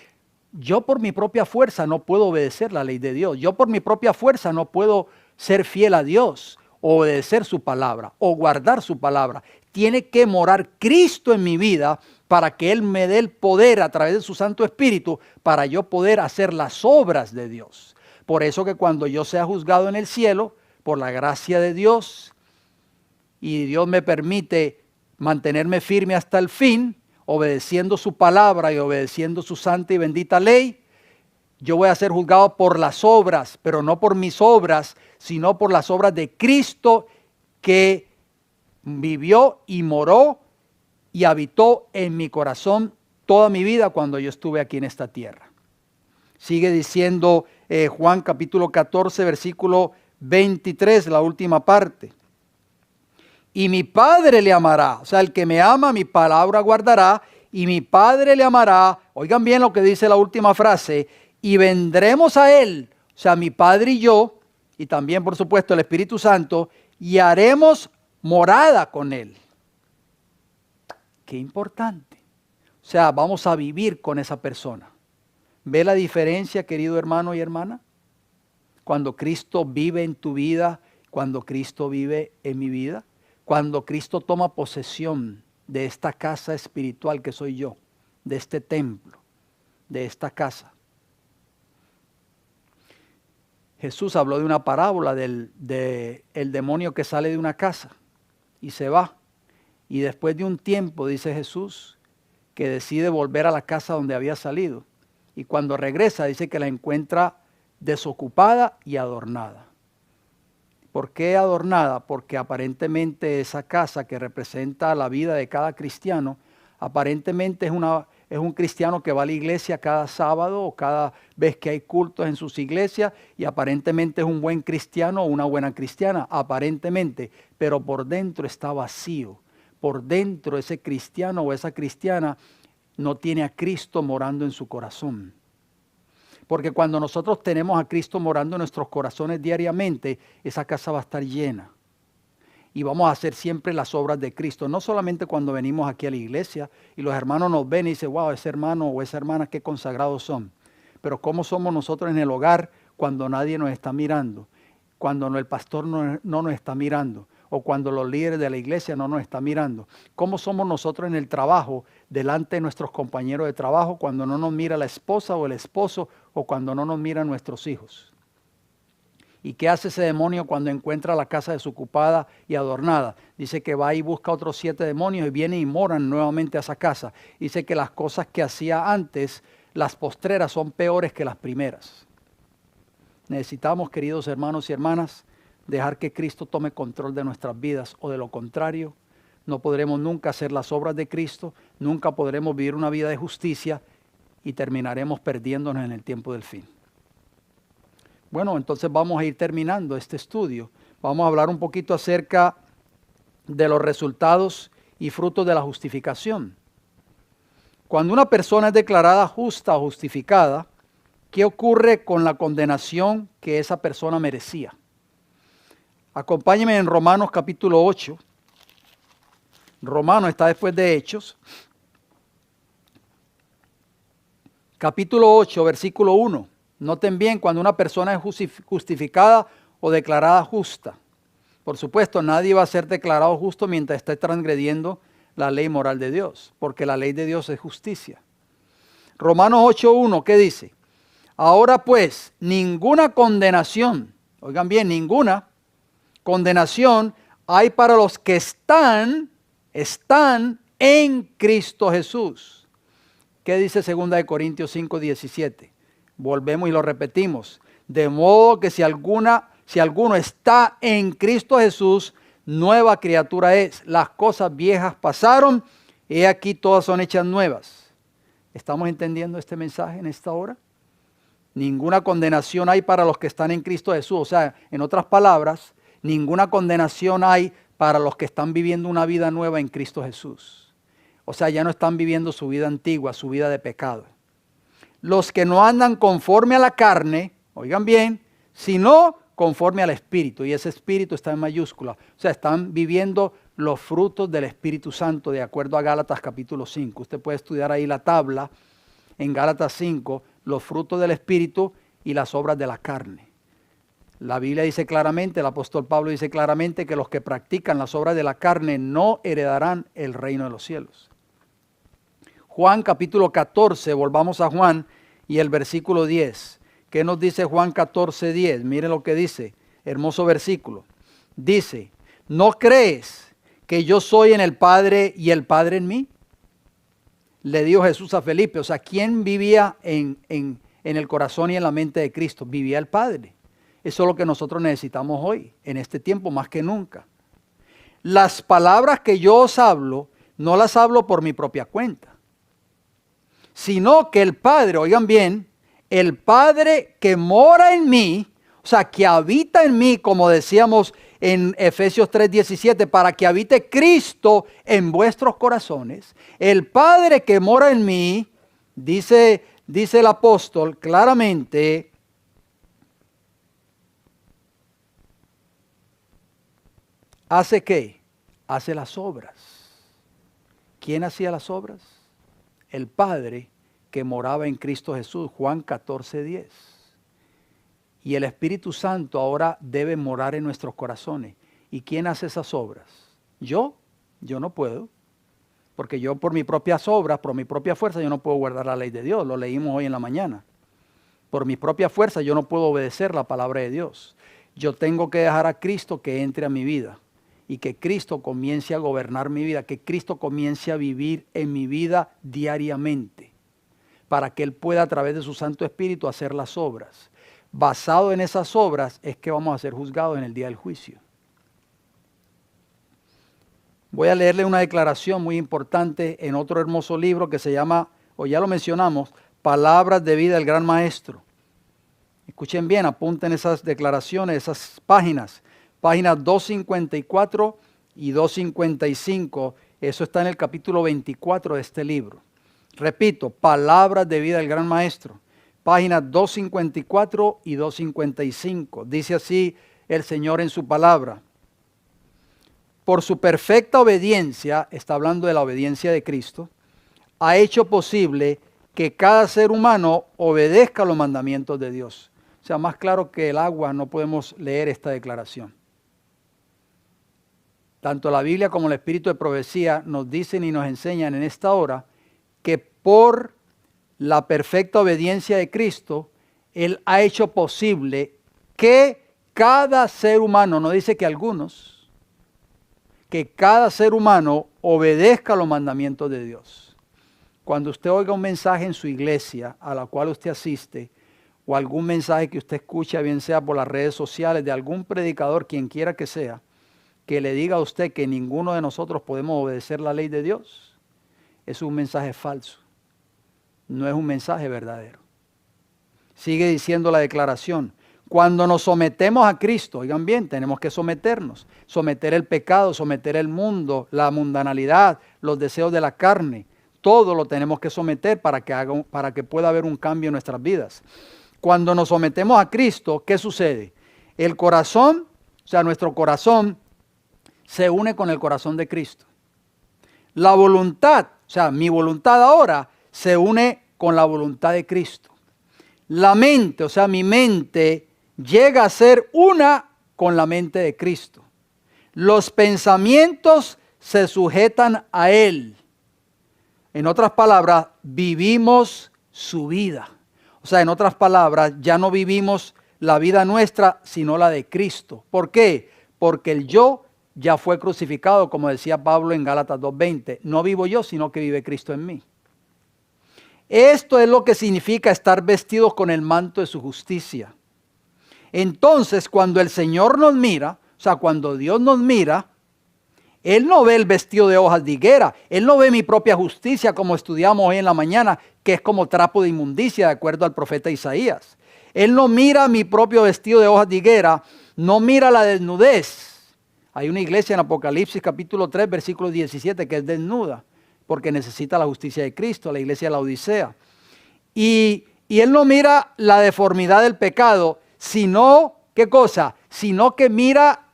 yo por mi propia fuerza no puedo obedecer la ley de Dios. Yo por mi propia fuerza no puedo ser fiel a Dios, o obedecer su palabra, o guardar su palabra. Tiene que morar Cristo en mi vida para que Él me dé el poder a través de su Santo Espíritu para yo poder hacer las obras de Dios. Por eso que cuando yo sea juzgado en el cielo, por la gracia de Dios, y Dios me permite mantenerme firme hasta el fin, obedeciendo su palabra y obedeciendo su santa y bendita ley, yo voy a ser juzgado por las obras, pero no por mis obras, sino por las obras de Cristo que vivió y moró y habitó en mi corazón toda mi vida cuando yo estuve aquí en esta tierra. Sigue diciendo Juan capítulo 14, versículo 23, la última parte. Y mi Padre le amará, o sea, el que me ama, mi palabra guardará, y mi Padre le amará. Oigan bien lo que dice la última frase, y vendremos a Él, o sea, mi Padre y yo, y también por supuesto el Espíritu Santo, y haremos morada con Él. Qué importante. O sea, vamos a vivir con esa persona. ¿Ve la diferencia, querido hermano y hermana? Cuando Cristo vive en tu vida, cuando Cristo vive en mi vida, cuando Cristo toma posesión de esta casa espiritual que soy yo, de este templo, de esta casa. Jesús habló de una parábola del demonio que sale de una casa y se va. Y después de un tiempo, dice Jesús, que decide volver a la casa donde había salido. Y cuando regresa, dice que la encuentra desocupada y adornada. ¿Por qué adornada? Porque aparentemente esa casa que representa la vida de cada cristiano, aparentemente es un cristiano que va a la iglesia cada sábado o cada vez que hay cultos en sus iglesias, y aparentemente es un buen cristiano o una buena cristiana, aparentemente, pero por dentro está vacío. Por dentro ese cristiano o esa cristiana no tiene a Cristo morando en su corazón. Porque cuando nosotros tenemos a Cristo morando en nuestros corazones diariamente, esa casa va a estar llena. Y vamos a hacer siempre las obras de Cristo. No solamente cuando venimos aquí a la iglesia y los hermanos nos ven y dicen, wow, ese hermano o esa hermana qué consagrados son. Pero ¿cómo somos nosotros en el hogar cuando nadie nos está mirando? Cuando el pastor no nos está mirando. O cuando los líderes de la iglesia no nos están mirando. ¿Cómo somos nosotros en el trabajo, delante de nuestros compañeros de trabajo, cuando no nos mira la esposa o el esposo, o cuando no nos miran nuestros hijos? ¿Y qué hace ese demonio cuando encuentra la casa desocupada y adornada? Dice que va y busca otros 7 demonios y vienen y moran nuevamente a esa casa. Dice que las cosas que hacía antes, las postreras, son peores que las primeras. Necesitamos, queridos hermanos y hermanas, dejar que Cristo tome control de nuestras vidas, o de lo contrario, no podremos nunca hacer las obras de Cristo, nunca podremos vivir una vida de justicia y terminaremos perdiéndonos en el tiempo del fin. Bueno, entonces vamos a ir terminando este estudio. Vamos a hablar un poquito acerca de los resultados y frutos de la justificación. Cuando una persona es declarada justa o justificada, ¿qué ocurre con la condenación que esa persona merecía? Acompáñenme en Romanos capítulo 8. Romanos está después de Hechos. Capítulo 8, versículo 1. Noten bien, cuando una persona es justificada o declarada justa. Por supuesto, nadie va a ser declarado justo mientras esté transgrediendo la ley moral de Dios, porque la ley de Dios es justicia. Romanos 8:1, ¿qué dice? Ahora pues, ninguna condenación, oigan bien, ninguna condenación hay para los que están en Cristo Jesús. ¿Qué dice 2 Corintios 5:17? Volvemos y lo repetimos. De modo que si alguno está en Cristo Jesús, nueva criatura es. Las cosas viejas pasaron, he aquí todas son hechas nuevas. ¿Estamos entendiendo este mensaje en esta hora? Ninguna condenación hay para los que están en Cristo Jesús. O sea, en otras palabras, ninguna condenación hay para los que están viviendo una vida nueva en Cristo Jesús. O sea, ya no están viviendo su vida antigua, su vida de pecado. Los que no andan conforme a la carne, oigan bien, sino conforme al Espíritu. Y ese Espíritu está en mayúscula. O sea, están viviendo los frutos del Espíritu Santo de acuerdo a Gálatas capítulo 5. Usted puede estudiar ahí la tabla en Gálatas 5, los frutos del Espíritu y las obras de la carne. La Biblia dice claramente, el apóstol Pablo dice claramente que los que practican las obras de la carne no heredarán el reino de los cielos. Juan capítulo 14, volvamos a Juan y el versículo 10. ¿Qué nos dice Juan 14, 10? Miren lo que dice, hermoso versículo. Dice, ¿no crees que yo soy en el Padre y el Padre en mí? Le dijo Jesús a Felipe. O sea, ¿quién vivía en el corazón y en la mente de Cristo? Vivía el Padre. Eso es lo que nosotros necesitamos hoy, en este tiempo más que nunca. Las palabras que yo os hablo, no las hablo por mi propia cuenta, sino que el Padre, oigan bien, el Padre que mora en mí, o sea, que habita en mí, como decíamos en Efesios 3:17, para que habite Cristo en vuestros corazones. El Padre que mora en mí, dice el apóstol claramente, ¿hace qué? Hace las obras. ¿Quién hacía las obras? El Padre que moraba en Cristo Jesús, Juan 14:10. Y el Espíritu Santo ahora debe morar en nuestros corazones. ¿Y quién hace esas obras? ¿Yo? Yo no puedo. Porque yo por mis propias obras, por mi propia fuerza, yo no puedo guardar la ley de Dios. Lo leímos hoy en la mañana. Por mi propia fuerza yo no puedo obedecer la palabra de Dios. Yo tengo que dejar a Cristo que entre a mi vida. Y que Cristo comience a gobernar mi vida. Que Cristo comience a vivir en mi vida diariamente. Para que Él pueda a través de su Santo Espíritu hacer las obras. Basado en esas obras es que vamos a ser juzgados en el día del juicio. Voy a leerle una declaración muy importante en otro hermoso libro que se llama, o ya lo mencionamos, Palabras de Vida del Gran Maestro. Escuchen bien, apunten esas declaraciones, esas páginas. Páginas 254 y 255. Eso está en el capítulo 24 de este libro. Repito, Palabras de Vida del Gran Maestro. Páginas 254 y 255. Dice así el Señor en su palabra. Por su perfecta obediencia, está hablando de la obediencia de Cristo, ha hecho posible que cada ser humano obedezca los mandamientos de Dios. O sea, más claro que el agua no podemos leer esta declaración. Tanto la Biblia como el Espíritu de Profecía nos dicen y nos enseñan en esta hora que por la perfecta obediencia de Cristo, Él ha hecho posible que cada ser humano, no dice que algunos, que cada ser humano obedezca los mandamientos de Dios. Cuando usted oiga un mensaje en su iglesia a la cual usted asiste, o algún mensaje que usted escucha, bien sea por las redes sociales, de algún predicador, quien quiera que sea, que le diga a usted que ninguno de nosotros podemos obedecer la ley de Dios, es un mensaje falso. No es un mensaje verdadero. Sigue diciendo la declaración. Cuando nos sometemos a Cristo, oigan bien, tenemos que someternos. Someter el pecado, someter el mundo, la mundanalidad, los deseos de la carne. Todo lo tenemos que someter para que pueda haber un cambio en nuestras vidas. Cuando nos sometemos a Cristo, ¿qué sucede? El corazón, o sea, nuestro corazón se une con el corazón de Cristo. La voluntad, o sea, mi voluntad ahora se une con la voluntad de Cristo. La mente, o sea, mi mente llega a ser una con la mente de Cristo. Los pensamientos se sujetan a Él. En otras palabras, vivimos su vida. O sea, en otras palabras, ya no vivimos la vida nuestra, sino la de Cristo. ¿Por qué? Porque el yo ya fue crucificado, como decía Pablo en Gálatas 2:20. No vivo yo, sino que vive Cristo en mí. Esto es lo que significa estar vestidos con el manto de su justicia. Entonces, cuando el Señor nos mira, o sea, cuando Dios nos mira, Él no ve el vestido de hojas de higuera. Él no ve mi propia justicia, como estudiamos hoy en la mañana, que es como trapo de inmundicia, de acuerdo al profeta Isaías. Él no mira mi propio vestido de hojas de higuera, no mira la desnudez. Hay una iglesia en Apocalipsis capítulo 3, versículo 17, que es desnuda, porque necesita la justicia de Cristo, la iglesia de la Odisea. Y Él no mira la deformidad del pecado, sino, ¿qué cosa? Sino que mira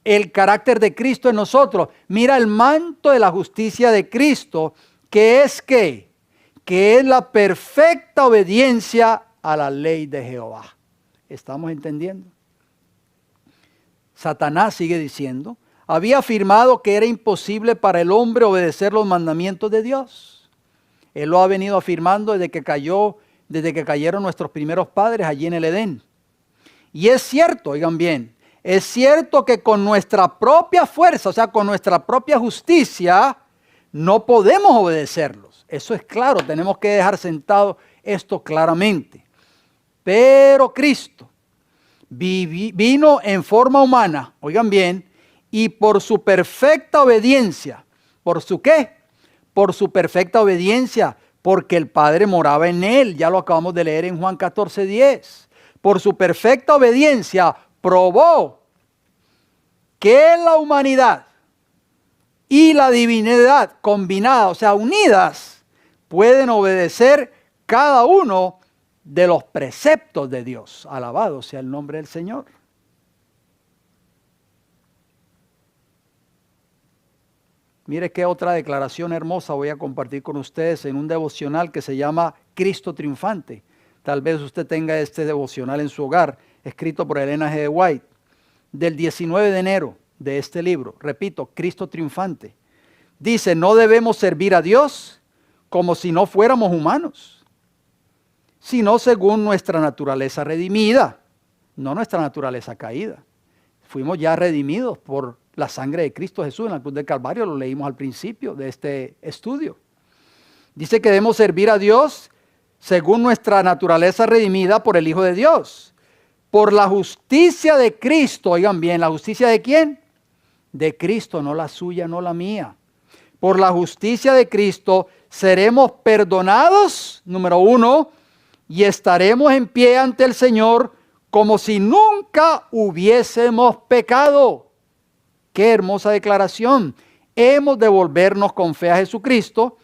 el carácter de Cristo en nosotros. Mira el manto de la justicia de Cristo, que es ¿qué? Que es la perfecta obediencia a la ley de Jehová. ¿Estamos entendiendo? Satanás sigue diciendo, había afirmado que era imposible para el hombre obedecer los mandamientos de Dios. Él lo ha venido afirmando desde que cayeron nuestros primeros padres allí en el Edén. Y es cierto, oigan bien, es cierto que con nuestra propia fuerza, o sea, con nuestra propia justicia, no podemos obedecerlos. Eso es claro, tenemos que dejar sentado esto claramente. Pero Cristo vino en forma humana, oigan bien, y por su perfecta obediencia, ¿por su qué? Por su perfecta obediencia, porque el Padre moraba en él, ya lo acabamos de leer en Juan 14:10. Por su perfecta obediencia probó que la humanidad y la divinidad combinadas, o sea, unidas, pueden obedecer cada uno de los preceptos de Dios. Alabado sea el nombre del Señor. Mire qué otra declaración hermosa voy a compartir con ustedes en un devocional que se llama Cristo Triunfante. Tal vez usted tenga este devocional en su hogar, escrito por Elena G. White, del 19 de enero de este libro. Repito, Cristo Triunfante. Dice, no debemos servir a Dios como si no fuéramos humanos, sino según nuestra naturaleza redimida, no nuestra naturaleza caída. Fuimos ya redimidos por la sangre de Cristo Jesús en la cruz del Calvario, lo leímos al principio de este estudio. Dice que debemos servir a Dios según nuestra naturaleza redimida por el Hijo de Dios, por la justicia de Cristo. Oigan bien, ¿la justicia de quién? De Cristo, no la suya, no la mía. Por la justicia de Cristo seremos perdonados, número 1, y estaremos en pie ante el Señor como si nunca hubiésemos pecado. Qué hermosa declaración. Hemos de volvernos con fe a Jesucristo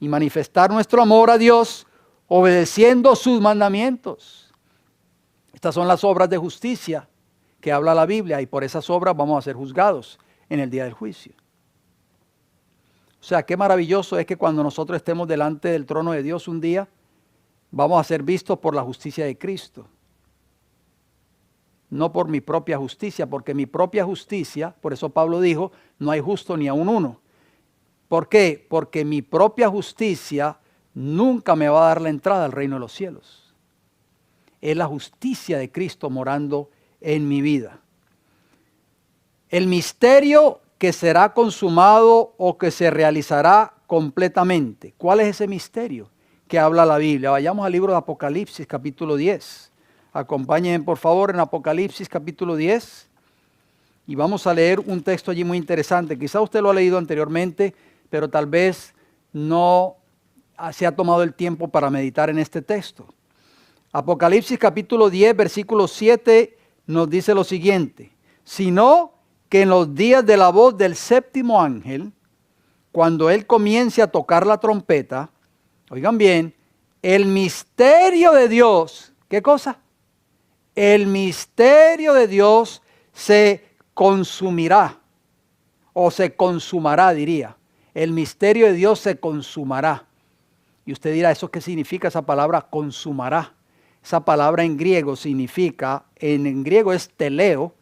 y manifestar nuestro amor a Dios obedeciendo sus mandamientos. Estas son las obras de justicia que habla la Biblia y por esas obras vamos a ser juzgados en el día del juicio. O sea, qué maravilloso es que cuando nosotros estemos delante del trono de Dios un día, vamos a ser vistos por la justicia de Cristo. No por mi propia justicia, porque mi propia justicia, por eso Pablo dijo, no hay justo ni aun uno. ¿Por qué? Porque mi propia justicia nunca me va a dar la entrada al reino de los cielos. Es la justicia de Cristo morando en mi vida. El misterio que será consumado o que se realizará completamente. ¿Cuál es ese misterio que habla la Biblia? Vayamos al libro de Apocalipsis, capítulo 10. Acompáñenme por favor en Apocalipsis capítulo 10 y vamos a leer un texto allí muy interesante. Quizá usted lo ha leído anteriormente, pero tal vez no se ha tomado el tiempo para meditar en este texto. Apocalipsis capítulo 10, versículo 7 nos dice lo siguiente: sino que en los días de la voz del séptimo ángel, cuando él comience a tocar la trompeta, oigan bien, el misterio de Dios, ¿qué cosa? El misterio de Dios se consumirá, o se consumará, diría. El misterio de Dios se consumará. Y usted dirá, ¿eso qué significa esa palabra consumará? Esa palabra en griego significa, en griego es teleo,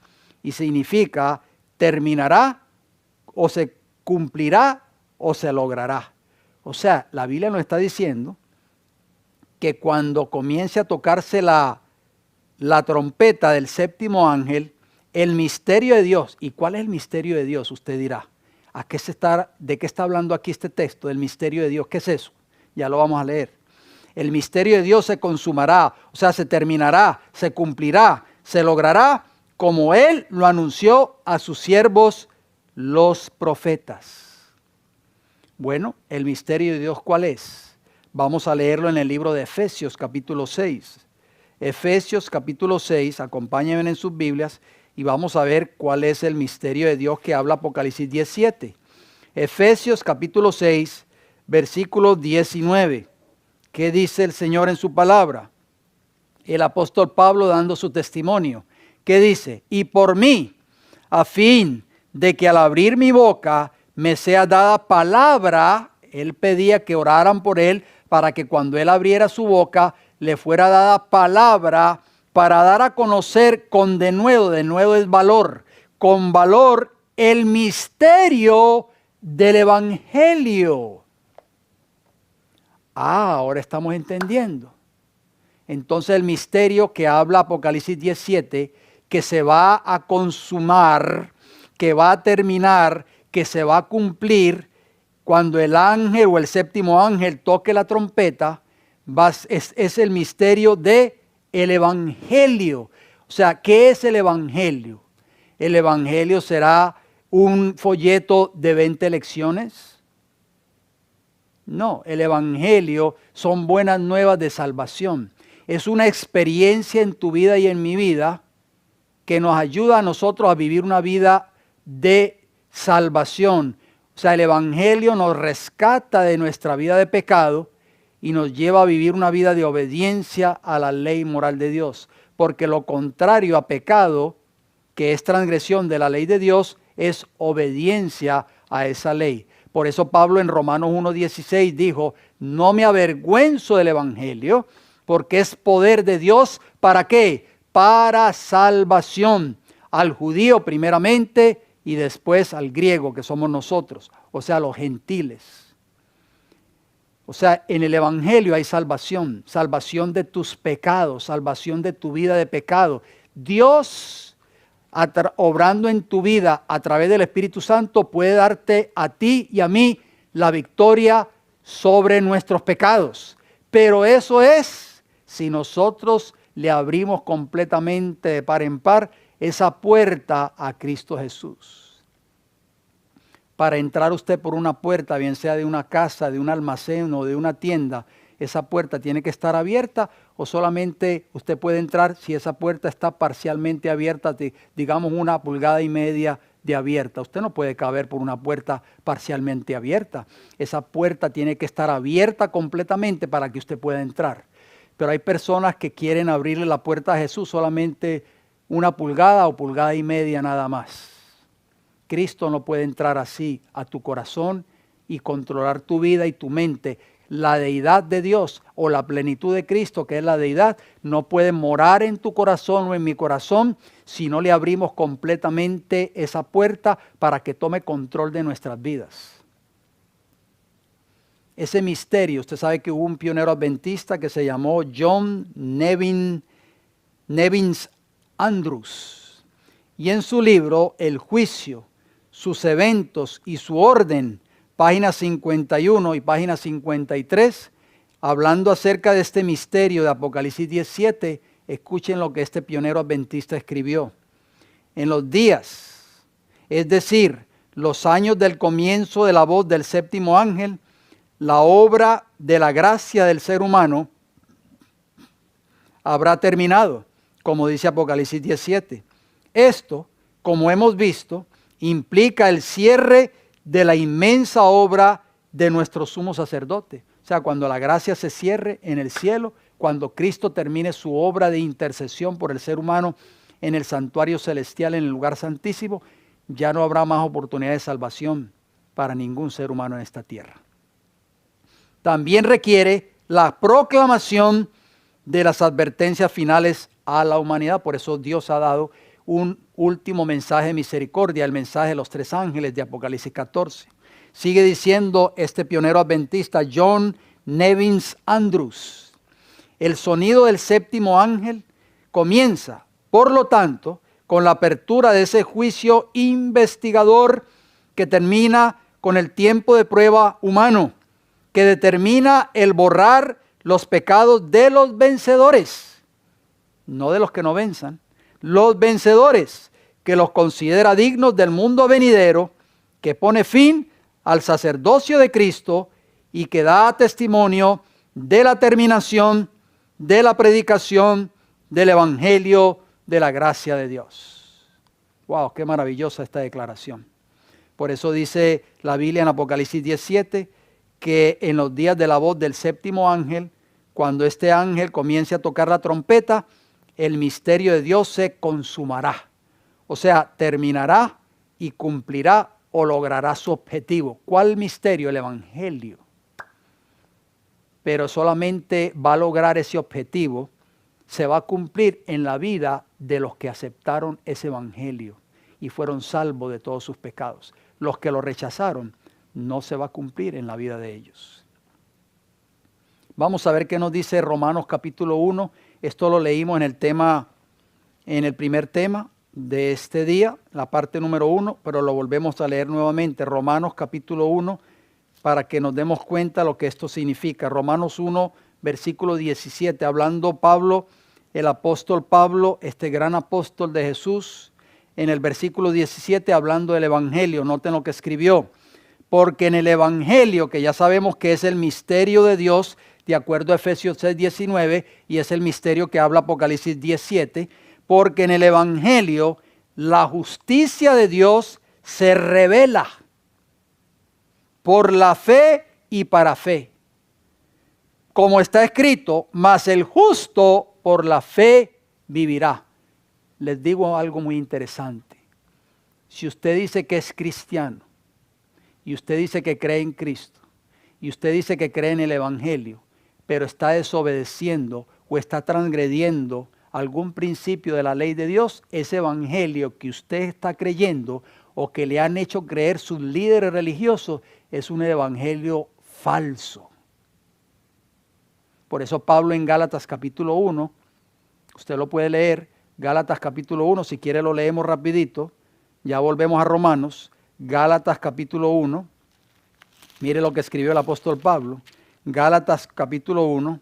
y significa terminará, o se cumplirá, o se logrará. O sea, la Biblia nos está diciendo que cuando comience a tocarse la trompeta del séptimo ángel, el misterio de Dios. ¿Y cuál es el misterio de Dios? Usted dirá, ¿de qué está hablando aquí este texto? Del misterio de Dios. ¿Qué es eso? Ya lo vamos a leer. El misterio de Dios se consumará, o sea, se terminará, se cumplirá, se logrará como Él lo anunció a sus siervos los profetas. Bueno, el misterio de Dios, ¿cuál es? Vamos a leerlo en el libro de Efesios capítulo 6. Efesios capítulo 6, acompáñenme en sus Biblias y vamos a ver cuál es el misterio de Dios que habla Apocalipsis 17. Efesios capítulo 6, versículo 19. ¿Qué dice el Señor en su palabra? El apóstol Pablo dando su testimonio. ¿Qué dice? Y por mí, a fin de que al abrir mi boca me sea dada palabra. Él pedía que oraran por él para que cuando él abriera su boca le fuera dada palabra para dar a conocer con denuedo es valor, con valor el misterio del Evangelio. Ahora estamos entendiendo. Entonces el misterio que habla Apocalipsis 17, que se va a consumar, que va a terminar, que se va a cumplir cuando el ángel o el séptimo ángel toque la trompeta, es el misterio del Evangelio. O sea, ¿qué es el Evangelio? ¿El Evangelio será un folleto de 20 lecciones? No, el Evangelio son buenas nuevas de salvación. Es una experiencia en tu vida y en mi vida que nos ayuda a nosotros a vivir una vida de salvación. O sea, el Evangelio nos rescata de nuestra vida de pecado y nos lleva a vivir una vida de obediencia a la ley moral de Dios. Porque lo contrario a pecado, que es transgresión de la ley de Dios, es obediencia a esa ley. Por eso Pablo en Romanos 1:16 dijo, no me avergüenzo del Evangelio, porque es poder de Dios, ¿para qué? Para salvación, al judío primeramente y después al griego, que somos nosotros, o sea, los gentiles. O sea, en el Evangelio hay salvación, salvación de tus pecados, salvación de tu vida de pecado. Dios, obrando en tu vida a través del Espíritu Santo, puede darte a ti y a mí la victoria sobre nuestros pecados. Pero eso es si nosotros le abrimos completamente de par en par esa puerta a Cristo Jesús. Para entrar usted por una puerta, bien sea de una casa, de un almacén o de una tienda, esa puerta tiene que estar abierta o solamente usted puede entrar si esa puerta está parcialmente abierta, digamos 1,5 pulgadas de abierta. Usted no puede caber por una puerta parcialmente abierta. Esa puerta tiene que estar abierta completamente para que usted pueda entrar. Pero hay personas que quieren abrirle la puerta a Jesús solamente 1 pulgada o 1,5 pulgadas nada más. Cristo no puede entrar así a tu corazón y controlar tu vida y tu mente. La deidad de Dios o la plenitud de Cristo, que es la deidad, no puede morar en tu corazón o en mi corazón si no le abrimos completamente esa puerta para que tome control de nuestras vidas. Ese misterio, usted sabe que hubo un pionero adventista que se llamó John Nevins Andrews. Y en su libro, El Juicio, sus eventos y su orden, página 51 y página 53, hablando acerca de este misterio de Apocalipsis 17, escuchen lo que este pionero adventista escribió. En los días, es decir, los años del comienzo de la voz del séptimo ángel, la obra de la gracia del ser humano habrá terminado, como dice Apocalipsis 17. Esto, como hemos visto, implica el cierre de la inmensa obra de nuestro sumo sacerdote. O sea, cuando la gracia se cierre en el cielo, cuando Cristo termine su obra de intercesión por el ser humano en el santuario celestial, en el lugar santísimo, ya no habrá más oportunidad de salvación para ningún ser humano en esta tierra. También requiere la proclamación de las advertencias finales a la humanidad. Por eso Dios ha dado un último mensaje de misericordia, el mensaje de los 3 ángeles de Apocalipsis 14. Sigue diciendo este pionero adventista, John Nevins Andrews. El sonido del séptimo ángel comienza, por lo tanto, con la apertura de ese juicio investigador que termina con el tiempo de prueba humano, que determina el borrar los pecados de los vencedores, no de los que no venzan, los vencedores, que los considera dignos del mundo venidero, que pone fin al sacerdocio de Cristo y que da testimonio de la terminación de la predicación del Evangelio de la gracia de Dios. ¡Wow! ¡Qué maravillosa esta declaración! Por eso dice la Biblia en Apocalipsis 17 que en los días de la voz del séptimo ángel, cuando este ángel comience a tocar la trompeta, el misterio de Dios se consumará. O sea, terminará y cumplirá o logrará su objetivo. ¿Cuál misterio? El Evangelio. Pero solamente va a lograr ese objetivo, se va a cumplir en la vida de los que aceptaron ese Evangelio y fueron salvos de todos sus pecados. Los que lo rechazaron, no se va a cumplir en la vida de ellos. Vamos a ver qué nos dice Romanos capítulo 1. Esto lo leímos en el primer tema de este día, la parte número 1, pero lo volvemos a leer nuevamente. Romanos capítulo 1, para que nos demos cuenta lo que esto significa. Romanos 1, versículo 17, hablando Pablo, el apóstol Pablo, este gran apóstol de Jesús, en el versículo 17, hablando del Evangelio. Noten lo que escribió. Porque en el Evangelio, que ya sabemos que es el misterio de Dios, de acuerdo a Efesios 6, 19, y es el misterio que habla Apocalipsis 17, porque en el Evangelio la justicia de Dios se revela por la fe y para fe. Como está escrito, mas el justo por la fe vivirá. Les digo algo muy interesante. Si usted dice que es cristiano, y usted dice que cree en Cristo, y usted dice que cree en el Evangelio, pero está desobedeciendo o está transgrediendo algún principio de la ley de Dios, ese Evangelio que usted está creyendo o que le han hecho creer sus líderes religiosos es un Evangelio falso. Por eso Pablo en Gálatas capítulo 1, usted lo puede leer, Gálatas capítulo 1, si quiere lo leemos rapidito, ya volvemos a Romanos, Gálatas capítulo 1, mire lo que escribió el apóstol Pablo, Gálatas capítulo 1,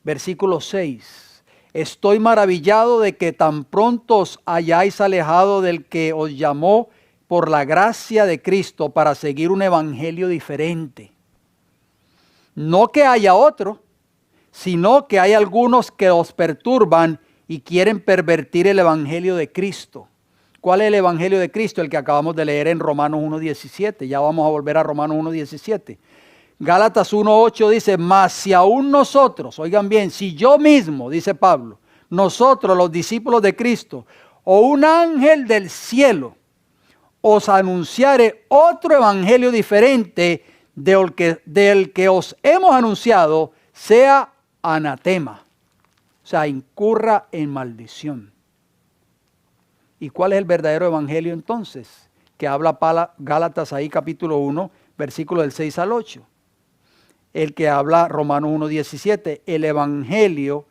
versículo 6. Estoy maravillado de que tan pronto os hayáis alejado del que os llamó por la gracia de Cristo para seguir un evangelio diferente. No que haya otro, sino que hay algunos que os perturban y quieren pervertir el evangelio de Cristo. ¿Cuál es el evangelio de Cristo? El que acabamos de leer en Romanos 1:17. Ya vamos a volver a Romanos 1:17. Gálatas 1:8 dice, mas si aún nosotros, oigan bien, si yo mismo, dice Pablo, nosotros los discípulos de Cristo, o un ángel del cielo, os anunciare otro evangelio diferente del que os hemos anunciado, sea anatema. O sea, incurra en maldición. ¿Y cuál es el verdadero evangelio entonces? Que habla Gálatas ahí capítulo 1, versículo del 6 al 8. El que habla Romanos 1:17, el evangelio,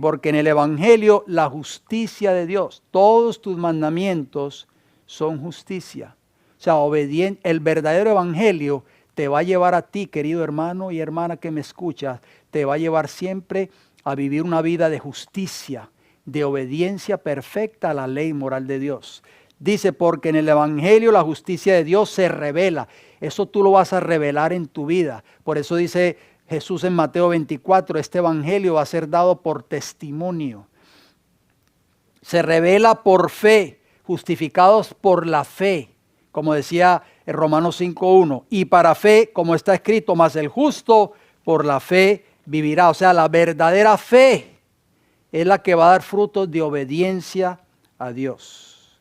porque en el evangelio la justicia de Dios, todos tus mandamientos son justicia. O sea, el verdadero evangelio te va a llevar a ti, querido hermano y hermana que me escuchas, te va a llevar siempre a vivir una vida de justicia, de obediencia perfecta a la ley moral de Dios. Dice, porque en el evangelio la justicia de Dios se revela. Eso tú lo vas a revelar en tu vida. Por eso dice Jesús en Mateo 24, este evangelio va a ser dado por testimonio. Se revela por fe, justificados por la fe, como decía en Romanos 5:1. Y para fe, como está escrito, mas el justo por la fe vivirá. O sea, la verdadera fe es la que va a dar frutos de obediencia a Dios.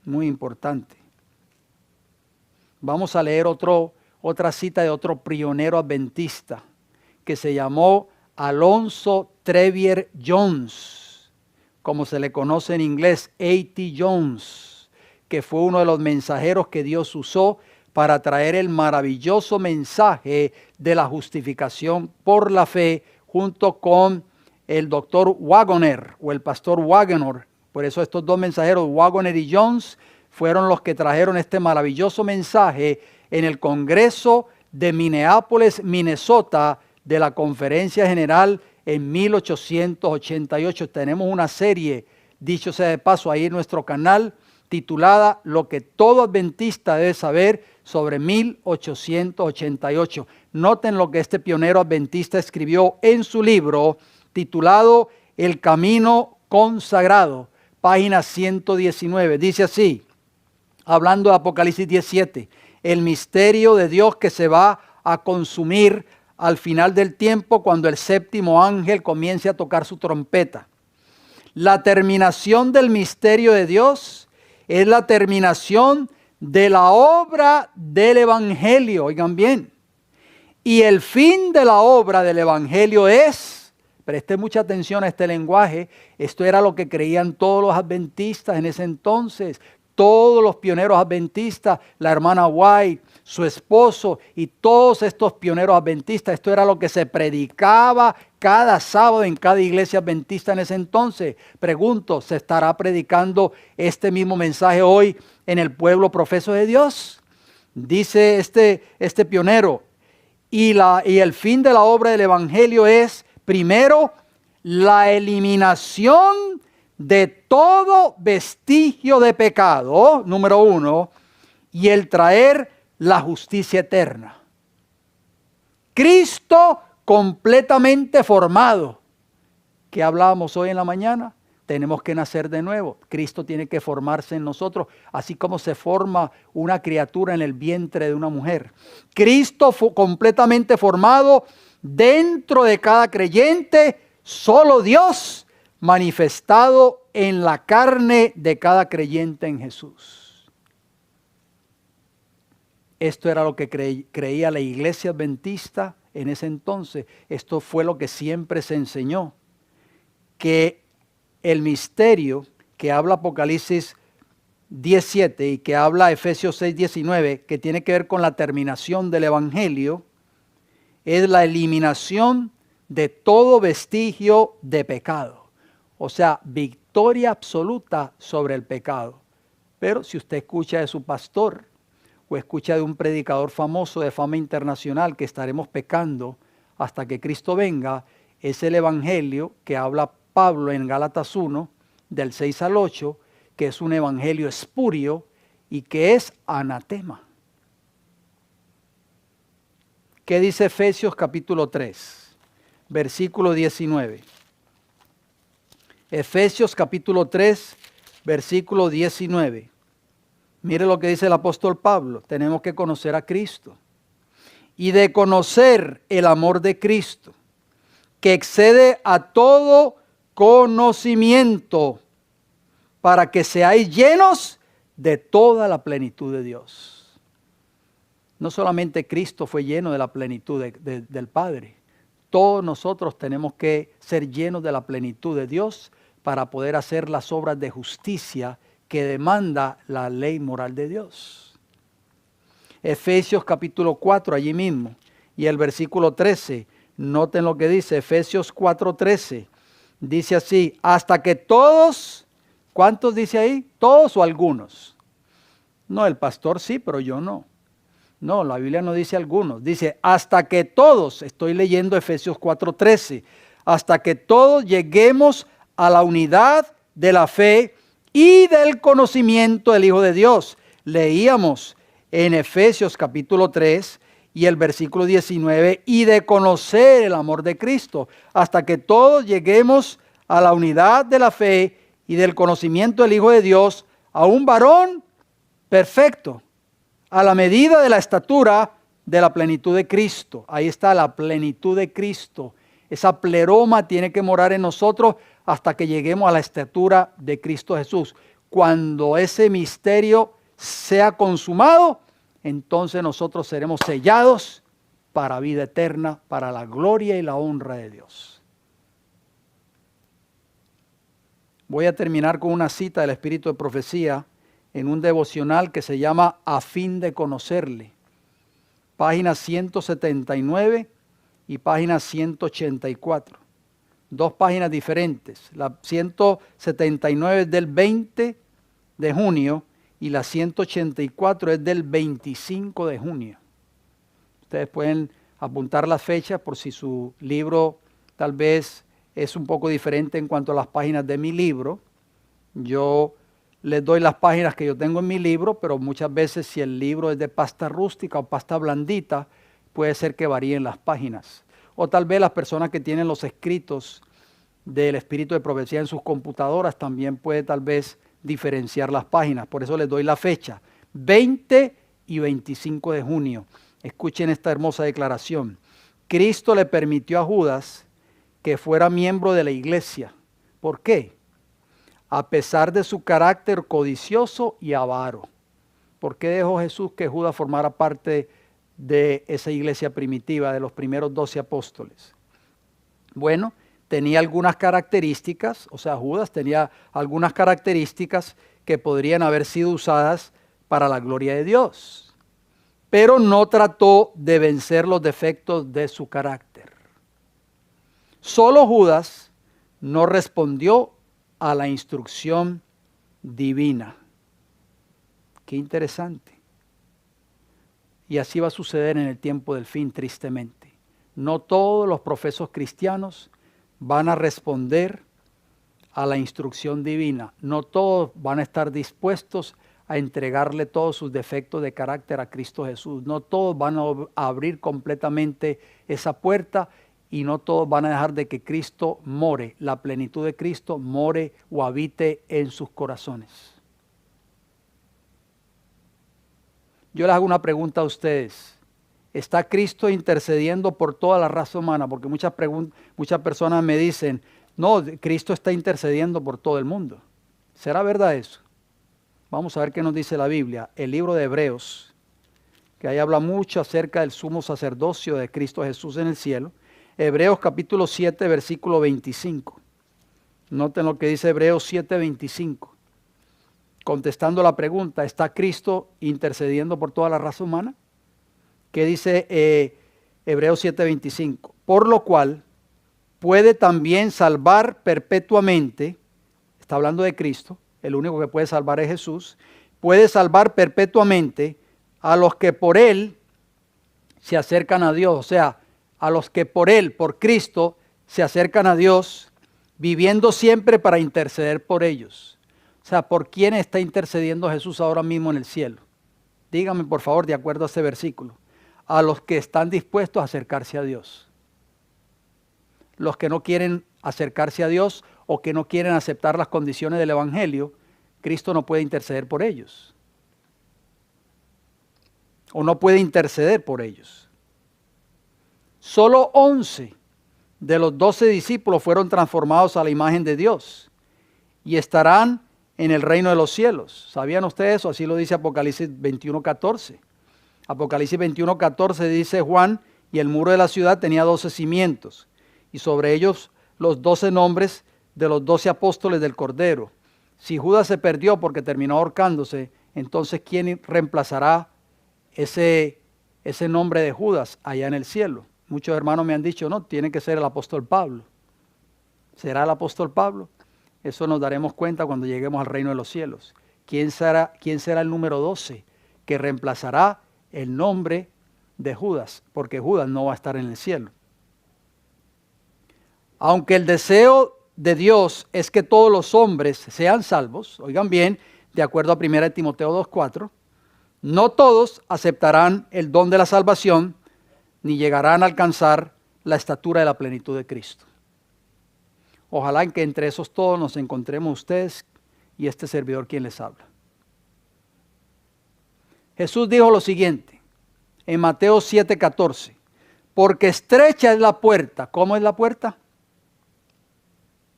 Muy importante. Vamos a leer otra cita de otro pionero adventista que se llamó Alonzo Trevier Jones, como se le conoce en inglés, A.T. Jones, que fue uno de los mensajeros que Dios usó para traer el maravilloso mensaje de la justificación por la fe, junto con el doctor Waggoner o el pastor Waggoner. Por eso estos dos mensajeros, Waggoner y Jones, fueron los que trajeron este maravilloso mensaje en el Congreso de Minneapolis, Minnesota, de la Conferencia General en 1888. Tenemos una serie, dicho sea de paso, ahí en nuestro canal, titulada Lo que todo adventista debe saber sobre 1888. Noten lo que este pionero adventista escribió en su libro, titulado El Camino Consagrado, página 119. Dice así, hablando de Apocalipsis 17, el misterio de Dios que se va a consumir al final del tiempo cuando el séptimo ángel comience a tocar su trompeta. La terminación del misterio de Dios es la terminación de la obra del Evangelio. Oigan bien. Y el fin de la obra del Evangelio es, preste mucha atención a este lenguaje, esto era lo que creían todos los adventistas en ese entonces, todos los pioneros adventistas, la hermana White, su esposo y todos estos pioneros adventistas, esto era lo que se predicaba cada sábado en cada iglesia adventista en ese entonces. Pregunto, ¿se estará predicando este mismo mensaje hoy en el pueblo profeso de Dios? Dice este pionero, y el fin de la obra del Evangelio es, primero, la eliminación de todo vestigio de pecado, número 1, y el traer la justicia eterna. Cristo completamente formado, que hablábamos hoy en la mañana, tenemos que nacer de nuevo. Cristo tiene que formarse en nosotros, así como se forma una criatura en el vientre de una mujer. Cristo fue completamente formado dentro de cada creyente, solo Dios manifestado en la carne de cada creyente en Jesús. Esto era lo que creía la iglesia adventista en ese entonces. Esto fue lo que siempre se enseñó, que el misterio que habla Apocalipsis 17 y que habla Efesios 6:19, que tiene que ver con la terminación del Evangelio, es la eliminación de todo vestigio de pecado. O sea, victoria absoluta sobre el pecado. Pero si usted escucha de su pastor o escucha de un predicador famoso de fama internacional que estaremos pecando hasta que Cristo venga, es el evangelio que habla Pablo en Gálatas 1, del 6 al 8, que es un evangelio espurio y que es anatema. ¿Qué dice Efesios capítulo 3, versículo 19? Efesios capítulo 3, versículo 19. Mire lo que dice el apóstol Pablo. Tenemos que conocer a Cristo. Y de conocer el amor de Cristo, que excede a todo conocimiento, para que seáis llenos de toda la plenitud de Dios. No solamente Cristo fue lleno de la plenitud del Padre. Todos nosotros tenemos que ser llenos de la plenitud de Dios para poder hacer las obras de justicia que demanda la ley moral de Dios. Efesios capítulo 4, allí mismo, y el versículo 13, noten lo que dice, Efesios 4:13, dice así, hasta que todos, ¿cuántos dice ahí? ¿Todos o algunos? No, el pastor sí, pero yo no. No, la Biblia no dice algunos, dice hasta que todos, estoy leyendo Efesios 4:13, hasta que todos lleguemos a la unidad de la fe y del conocimiento del Hijo de Dios. Leíamos en Efesios capítulo 3 y el versículo 19, y de conocer el amor de Cristo, hasta que todos lleguemos a la unidad de la fe y del conocimiento del Hijo de Dios, a un varón perfecto, a la medida de la estatura de la plenitud de Cristo. Ahí está la plenitud de Cristo. Esa pleroma tiene que morar en nosotros hasta que lleguemos a la estatura de Cristo Jesús. Cuando ese misterio sea consumado, entonces nosotros seremos sellados para vida eterna, para la gloria y la honra de Dios. Voy a terminar con una cita del Espíritu de Profecía en un devocional que se llama A fin de conocerle. Página 179 y página 184. Dos páginas diferentes. La 179 es del 20 de junio y la 184 es del 25 de junio. Ustedes pueden apuntar las fechas por si su libro tal vez es un poco diferente en cuanto a las páginas de mi libro. Yo les doy las páginas que yo tengo en mi libro, pero muchas veces si el libro es de pasta rústica o pasta blandita, puede ser que varíen las páginas. O tal vez las personas que tienen los escritos del Espíritu de Profecía en sus computadoras también puede tal vez diferenciar las páginas. Por eso les doy la fecha, 20 y 25 de junio. Escuchen esta hermosa declaración. Cristo le permitió a Judas que fuera miembro de la iglesia. ¿Por qué? a pesar de su carácter codicioso y avaro. ¿Por qué dejó Jesús que Judas formara parte de esa iglesia primitiva, de los primeros 12 apóstoles? Bueno, tenía algunas características, o sea, Judas tenía algunas características que podrían haber sido usadas para la gloria de Dios, pero no trató de vencer los defectos de su carácter. Solo Judas no respondió a la instrucción divina. Qué interesante. Y así va a suceder en el tiempo del fin, tristemente. No todos los profesos cristianos van a responder a la instrucción divina. No todos van a estar dispuestos a entregarle todos sus defectos de carácter a Cristo Jesús. No todos van a abrir completamente esa puerta y no todos van a dejar de que Cristo more, la plenitud de Cristo more o habite en sus corazones. Yo les hago una pregunta a ustedes. ¿Está Cristo intercediendo por toda la raza humana? Porque muchas personas me dicen, no, Cristo está intercediendo por todo el mundo. ¿Será verdad eso? Vamos a ver qué nos dice la Biblia. El libro de Hebreos, que ahí habla mucho acerca del sumo sacerdocio de Cristo Jesús en el cielo. Hebreos capítulo 7, versículo 25. Noten lo que dice Hebreos 7, 25. Contestando la pregunta, ¿está Cristo intercediendo por toda la raza humana? ¿Qué dice Hebreos 7, 25? Por lo cual puede también salvar perpetuamente, está hablando de Cristo, el único que puede salvar es Jesús, puede salvar perpetuamente a los que por Él se acercan a Dios, o sea, a los que por Él, por Cristo, se acercan a Dios, viviendo siempre para interceder por ellos. O sea, ¿por quién está intercediendo Jesús ahora mismo en el cielo? Dígame, por favor, de acuerdo a este versículo. A los que están dispuestos a acercarse a Dios. Los que no quieren acercarse a Dios o que no quieren aceptar las condiciones del Evangelio, Cristo no puede interceder por ellos. O no puede interceder por ellos. Solo 11 de los 12 discípulos fueron transformados a la imagen de Dios y estarán en el reino de los cielos. ¿Sabían ustedes eso? Así lo dice Apocalipsis 21:14. Apocalipsis 21:14 dice Juan, y el muro de la ciudad tenía 12 cimientos, y sobre ellos los 12 nombres de los 12 apóstoles del Cordero. Si Judas se perdió porque terminó ahorcándose, entonces ¿quién reemplazará ese nombre de Judas allá en el cielo? Muchos hermanos me han dicho, no, tiene que ser el apóstol Pablo. ¿Será el apóstol Pablo? Eso nos daremos cuenta cuando lleguemos al reino de los cielos. ¿Quién será el número 12 que reemplazará el nombre de Judas? Porque Judas no va a estar en el cielo. Aunque el deseo de Dios es que todos los hombres sean salvos, oigan bien, de acuerdo a 1 Timoteo 2:4, no todos aceptarán el don de la salvación ni llegarán a alcanzar la estatura de la plenitud de Cristo. Ojalá que entre esos todos nos encontremos ustedes y este servidor quien les habla. Jesús dijo lo siguiente en Mateo 7:14, porque estrecha es la puerta. ¿Cómo es la puerta?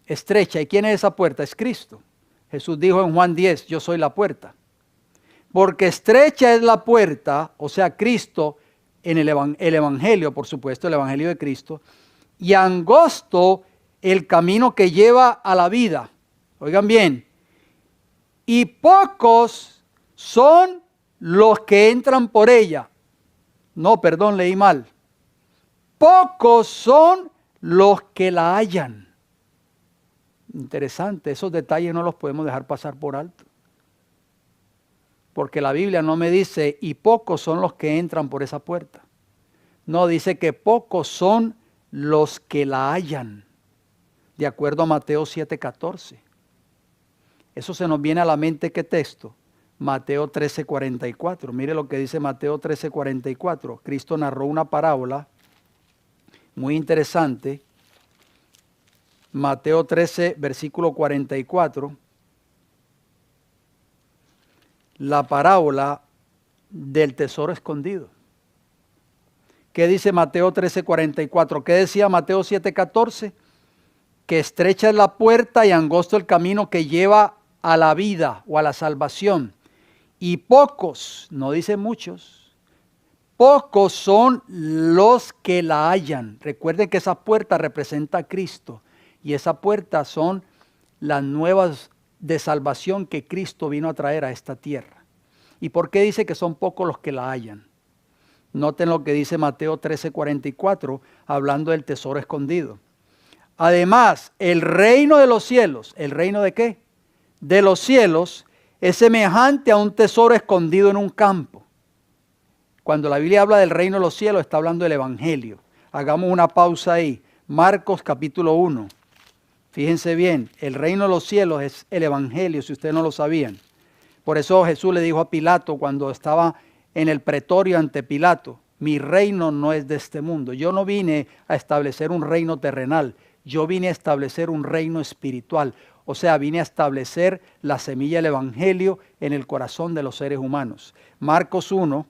Estrecha. ¿Y quién es esa puerta? Es Cristo. Jesús dijo en Juan 10, yo soy la puerta. Porque estrecha es la puerta, o sea, Cristo en el Evangelio, por supuesto, el Evangelio de Cristo, y angosto el camino que lleva a la vida. Oigan bien, y pocos son los que entran por ella. No, perdón, leí mal. Pocos son los que la hallan. Interesante, esos detalles no los podemos dejar pasar por alto. Porque la Biblia no me dice, y pocos son los que entran por esa puerta. No, dice que pocos son los que la hallan. De acuerdo a Mateo 7:14. Eso se nos viene a la mente, ¿qué texto? Mateo 13:44. Mire lo que dice Mateo 13:44. Cristo narró una parábola muy interesante. Mateo 13, versículo 44. La parábola del tesoro escondido. ¿Qué dice Mateo 13:44? ¿Qué decía Mateo 7:14? que estrecha es la puerta y angosto el camino que lleva a la vida o a la salvación. Y pocos, no dice muchos, pocos son los que la hallan. Recuerden que esa puerta representa a Cristo y esa puerta son las nuevas de salvación que Cristo vino a traer a esta tierra. ¿Y por qué dice que son pocos los que la hallan? Noten lo que dice Mateo 13:44, hablando del tesoro escondido. Además, el reino de los cielos, ¿el reino de qué? De los cielos es semejante a un tesoro escondido en un campo. Cuando la Biblia habla del reino de los cielos, está hablando del evangelio. Hagamos una pausa ahí. Marcos capítulo 1. Fíjense bien, el reino de los cielos es el evangelio, si ustedes no lo sabían. Por eso Jesús le dijo a Pilato cuando estaba en el pretorio ante Pilato: mi reino no es de este mundo. Yo no vine a establecer un reino terrenal, yo vine a establecer un reino espiritual. O sea, vine a establecer la semilla del evangelio en el corazón de los seres humanos. Marcos 1,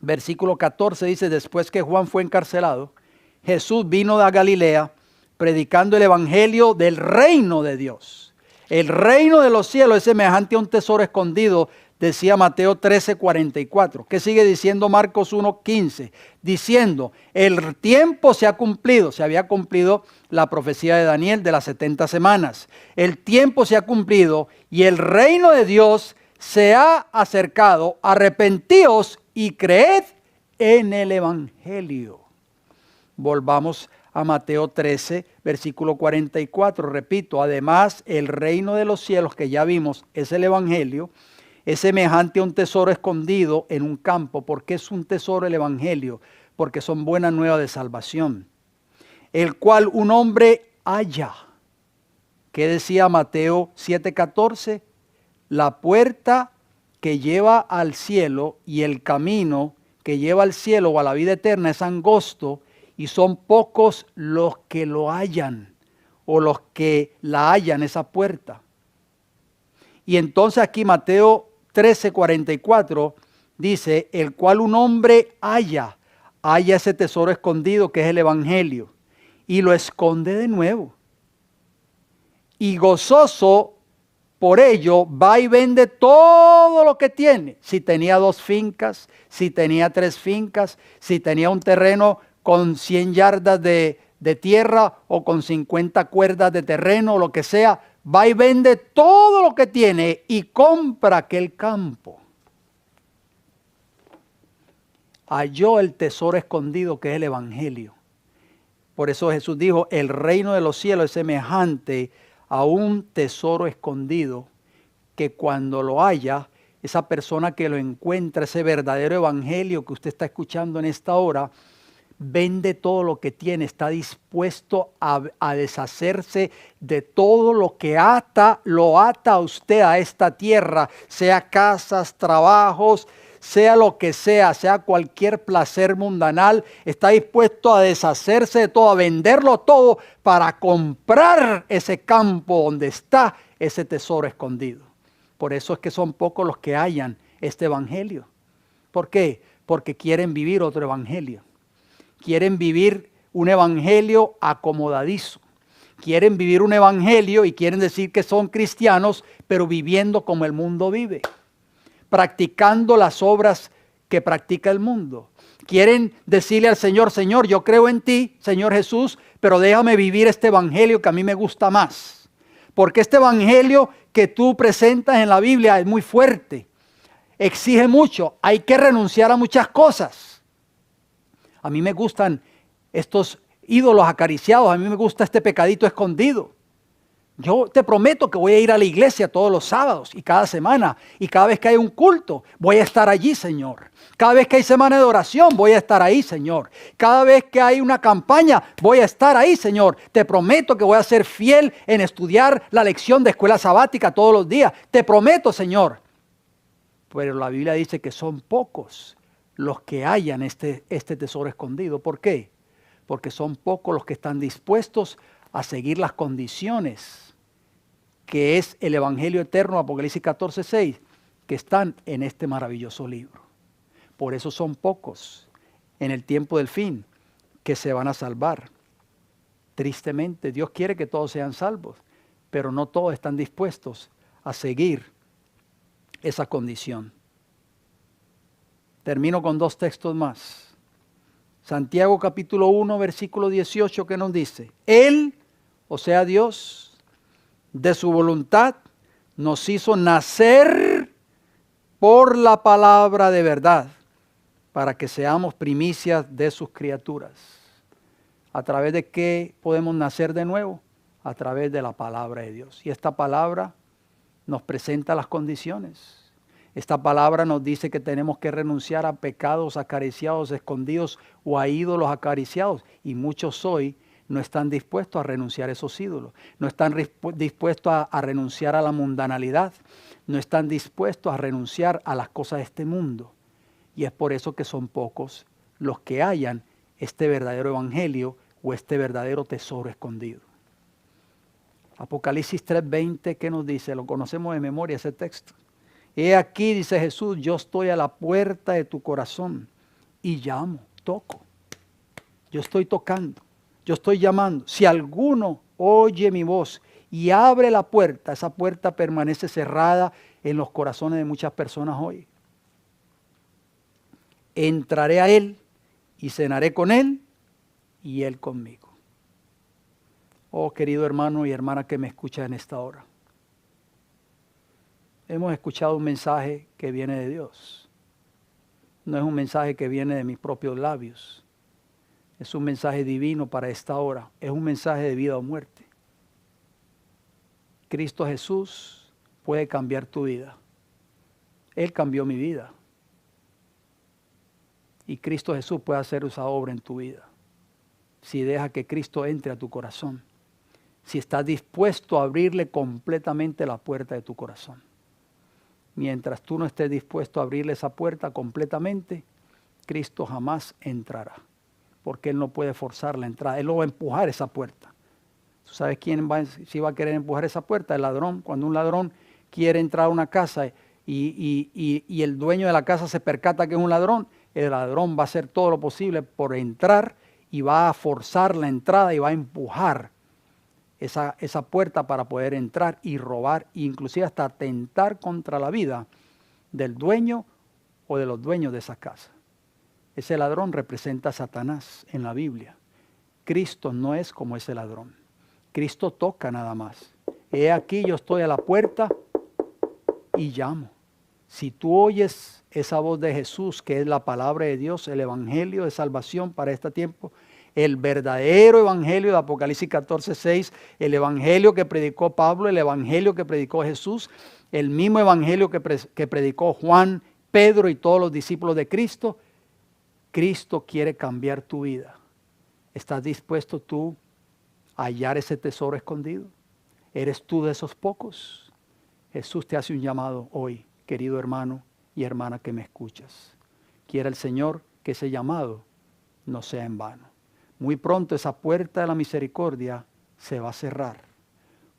versículo 14 dice: después que Juan fue encarcelado, Jesús vino de Galilea predicando el evangelio del reino de Dios. El reino de los cielos es semejante a un tesoro escondido, decía Mateo 13:44. ¿Qué sigue diciendo Marcos 1:15? Diciendo: el tiempo se ha cumplido. Se había cumplido la profecía de Daniel de las 70 semanas. El tiempo se ha cumplido y el reino de Dios se ha acercado. Arrepentíos y creed en el evangelio. Volvamos a Mateo 13, versículo 44. Repito, además, el reino de los cielos que ya vimos es el evangelio. Es semejante a un tesoro escondido en un campo. ¿Por qué es un tesoro el evangelio? Porque son buenas nuevas de salvación. El cual un hombre halla. ¿Qué decía Mateo 7:14? La puerta que lleva al cielo y el camino que lleva al cielo o a la vida eterna es angosto, y son pocos los que lo hallan o los que la hallan esa puerta. Y entonces aquí Mateo 13:44 dice: el cual un hombre halla ese tesoro escondido que es el evangelio y lo esconde de nuevo. Y gozoso por ello va y vende todo lo que tiene. Si tenía 2 fincas, si tenía 3 fincas, si tenía un terreno con 100 yardas de tierra o con 50 cuerdas de terreno o lo que sea, va y vende todo lo que tiene y compra aquel campo. Halló el tesoro escondido que es el evangelio. Por eso Jesús dijo: el reino de los cielos es semejante a un tesoro escondido, que cuando lo haya, esa persona que lo encuentra, ese verdadero evangelio que usted está escuchando en esta hora, vende todo lo que tiene, está dispuesto a deshacerse de todo lo que lo ata a usted a esta tierra, sea casas, trabajos, sea lo que sea cualquier placer mundanal, está dispuesto a deshacerse de todo, a venderlo todo para comprar ese campo donde está ese tesoro escondido. Por eso es que son pocos los que hallan este evangelio. ¿Por qué? Porque quieren vivir otro evangelio. Quieren vivir un evangelio acomodadizo. Quieren vivir un evangelio y quieren decir que son cristianos, pero viviendo como el mundo vive, practicando las obras que practica el mundo. Quieren decirle al Señor: Señor, yo creo en ti, Señor Jesús, pero déjame vivir este evangelio que a mí me gusta más. Porque este evangelio que tú presentas en la Biblia es muy fuerte, exige mucho, hay que renunciar a muchas cosas. A mí me gustan estos ídolos acariciados, a mí me gusta este pecadito escondido. Yo te prometo que voy a ir a la iglesia todos los sábados y cada semana, y cada vez que hay un culto voy a estar allí, Señor. Cada vez que hay semana de oración voy a estar ahí, Señor. Cada vez que hay una campaña voy a estar ahí, Señor. Te prometo que voy a ser fiel en estudiar la lección de escuela sabática todos los días. Te prometo, Señor. Pero la Biblia dice que son pocos los que hallan este tesoro escondido. ¿Por qué? Porque son pocos los que están dispuestos a seguir las condiciones que es el evangelio eterno, Apocalipsis 14:6, que están en este maravilloso libro. Por eso son pocos en el tiempo del fin que se van a salvar. Tristemente, Dios quiere que todos sean salvos, pero no todos están dispuestos a seguir esa condición. Termino con 2 textos más. Santiago capítulo 1, versículo 18, que nos dice: Él, o sea Dios, de su voluntad, nos hizo nacer por la palabra de verdad, para que seamos primicias de sus criaturas. ¿A través de qué podemos nacer de nuevo? A través de la palabra de Dios. Y esta palabra nos presenta las condiciones. Esta palabra nos dice que tenemos que renunciar a pecados acariciados, escondidos, o a ídolos acariciados. Y muchos hoy no están dispuestos a renunciar a esos ídolos. No están dispuestos a renunciar a la mundanalidad. No están dispuestos a renunciar a las cosas de este mundo. Y es por eso que son pocos los que hallan este verdadero evangelio o este verdadero tesoro escondido. Apocalipsis 3:20, ¿qué nos dice? Lo conocemos de memoria ese texto. He aquí, dice Jesús, yo estoy a la puerta de tu corazón y llamo, toco. Yo estoy tocando, yo estoy llamando. Si alguno oye mi voz y abre la puerta, esa puerta permanece cerrada en los corazones de muchas personas hoy. Entraré a él y cenaré con él y él conmigo. Oh, querido hermano y hermana que me escucha en esta hora. Hemos escuchado un mensaje que viene de Dios. No es un mensaje que viene de mis propios labios. Es un mensaje divino para esta hora. Es un mensaje de vida o muerte. Cristo Jesús puede cambiar tu vida. Él cambió mi vida. Y Cristo Jesús puede hacer esa obra en tu vida. Si deja que Cristo entre a tu corazón. Si estás dispuesto a abrirle completamente la puerta de tu corazón. Mientras tú no estés dispuesto a abrirle esa puerta completamente, Cristo jamás entrará. Porque Él no puede forzar la entrada. Él no va a empujar esa puerta. ¿Tú sabes quién si va a querer empujar esa puerta? El ladrón. Cuando un ladrón quiere entrar a una casa y el dueño de la casa se percata que es un ladrón, el ladrón va a hacer todo lo posible por entrar y va a forzar la entrada y va a empujar esa puerta para poder entrar y robar, inclusive hasta atentar contra la vida del dueño o de los dueños de esa casa. Ese ladrón representa a Satanás en la Biblia. Cristo no es como ese ladrón. Cristo toca nada más. He aquí yo estoy a la puerta y llamo. Si tú oyes esa voz de Jesús, que es la palabra de Dios, el evangelio de salvación para este tiempo, el verdadero evangelio de Apocalipsis 14:6, el evangelio que predicó Pablo, el evangelio que predicó Jesús, el mismo evangelio que predicó Juan, Pedro y todos los discípulos de Cristo. Cristo quiere cambiar tu vida. ¿Estás dispuesto tú a hallar ese tesoro escondido? ¿Eres tú de esos pocos? Jesús te hace un llamado hoy, querido hermano y hermana que me escuchas. Quiera el Señor que ese llamado no sea en vano. Muy pronto esa puerta de la misericordia se va a cerrar.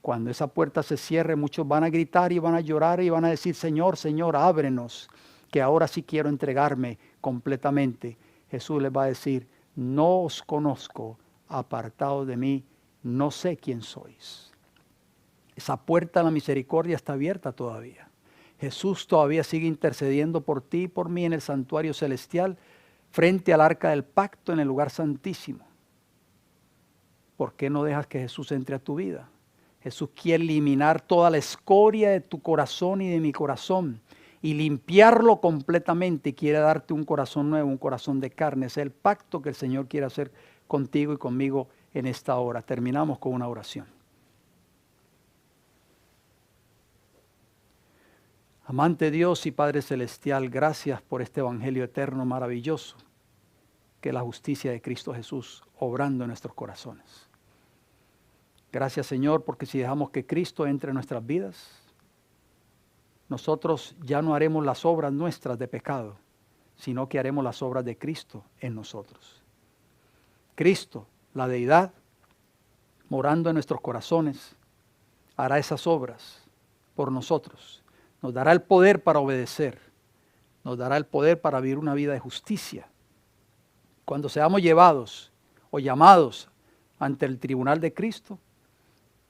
Cuando esa puerta se cierre, muchos van a gritar y van a llorar y van a decir: Señor, Señor, ábrenos, que ahora sí quiero entregarme completamente. Jesús les va a decir: no os conozco, apartados de mí, no sé quién sois. Esa puerta de la misericordia está abierta todavía. Jesús todavía sigue intercediendo por ti y por mí en el santuario celestial, frente al arca del pacto en el lugar santísimo. ¿Por qué no dejas que Jesús entre a tu vida? Jesús quiere eliminar toda la escoria de tu corazón y de mi corazón y limpiarlo completamente, y quiere darte un corazón nuevo, un corazón de carne. Ese es el pacto que el Señor quiere hacer contigo y conmigo en esta hora. Terminamos con una oración. Amante Dios y Padre Celestial, gracias por este evangelio eterno maravilloso, que es la justicia de Cristo Jesús obrando en nuestros corazones. Gracias, Señor, porque si dejamos que Cristo entre en nuestras vidas, nosotros ya no haremos las obras nuestras de pecado, sino que haremos las obras de Cristo en nosotros. Cristo, la deidad, morando en nuestros corazones, hará esas obras por nosotros. Nos dará el poder para obedecer. Nos dará el poder para vivir una vida de justicia. Cuando seamos llevados o llamados ante el tribunal de Cristo,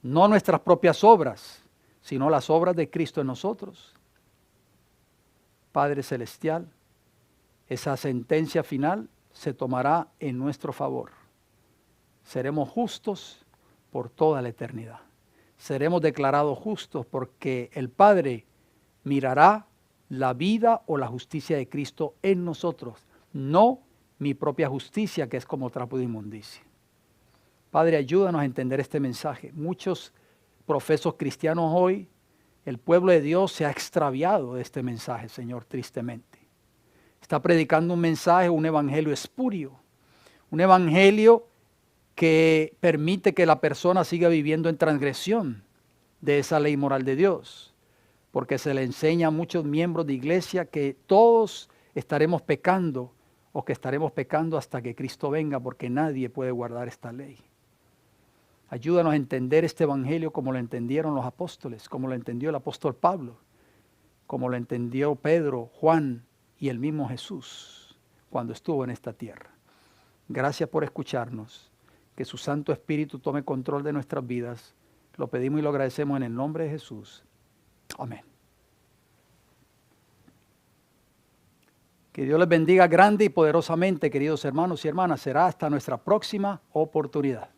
no nuestras propias obras, sino las obras de Cristo en nosotros. Padre Celestial, esa sentencia final se tomará en nuestro favor. Seremos justos por toda la eternidad. Seremos declarados justos porque el Padre mirará la vida o la justicia de Cristo en nosotros, no mi propia justicia, que es como trapo de inmundicia. Padre, ayúdanos a entender este mensaje. Muchos profesos cristianos hoy, el pueblo de Dios se ha extraviado de este mensaje, Señor, tristemente. Está predicando un mensaje, un evangelio espurio, un evangelio que permite que la persona siga viviendo en transgresión de esa ley moral de Dios, porque se le enseña a muchos miembros de iglesia que todos estaremos pecando o que estaremos pecando hasta que Cristo venga, porque nadie puede guardar esta ley. Ayúdanos a entender este evangelio como lo entendieron los apóstoles, como lo entendió el apóstol Pablo, como lo entendió Pedro, Juan y el mismo Jesús cuando estuvo en esta tierra. Gracias por escucharnos. Que su Santo Espíritu tome control de nuestras vidas. Lo pedimos y lo agradecemos en el nombre de Jesús. Amén. Que Dios les bendiga grande y poderosamente, queridos hermanos y hermanas. Será hasta nuestra próxima oportunidad.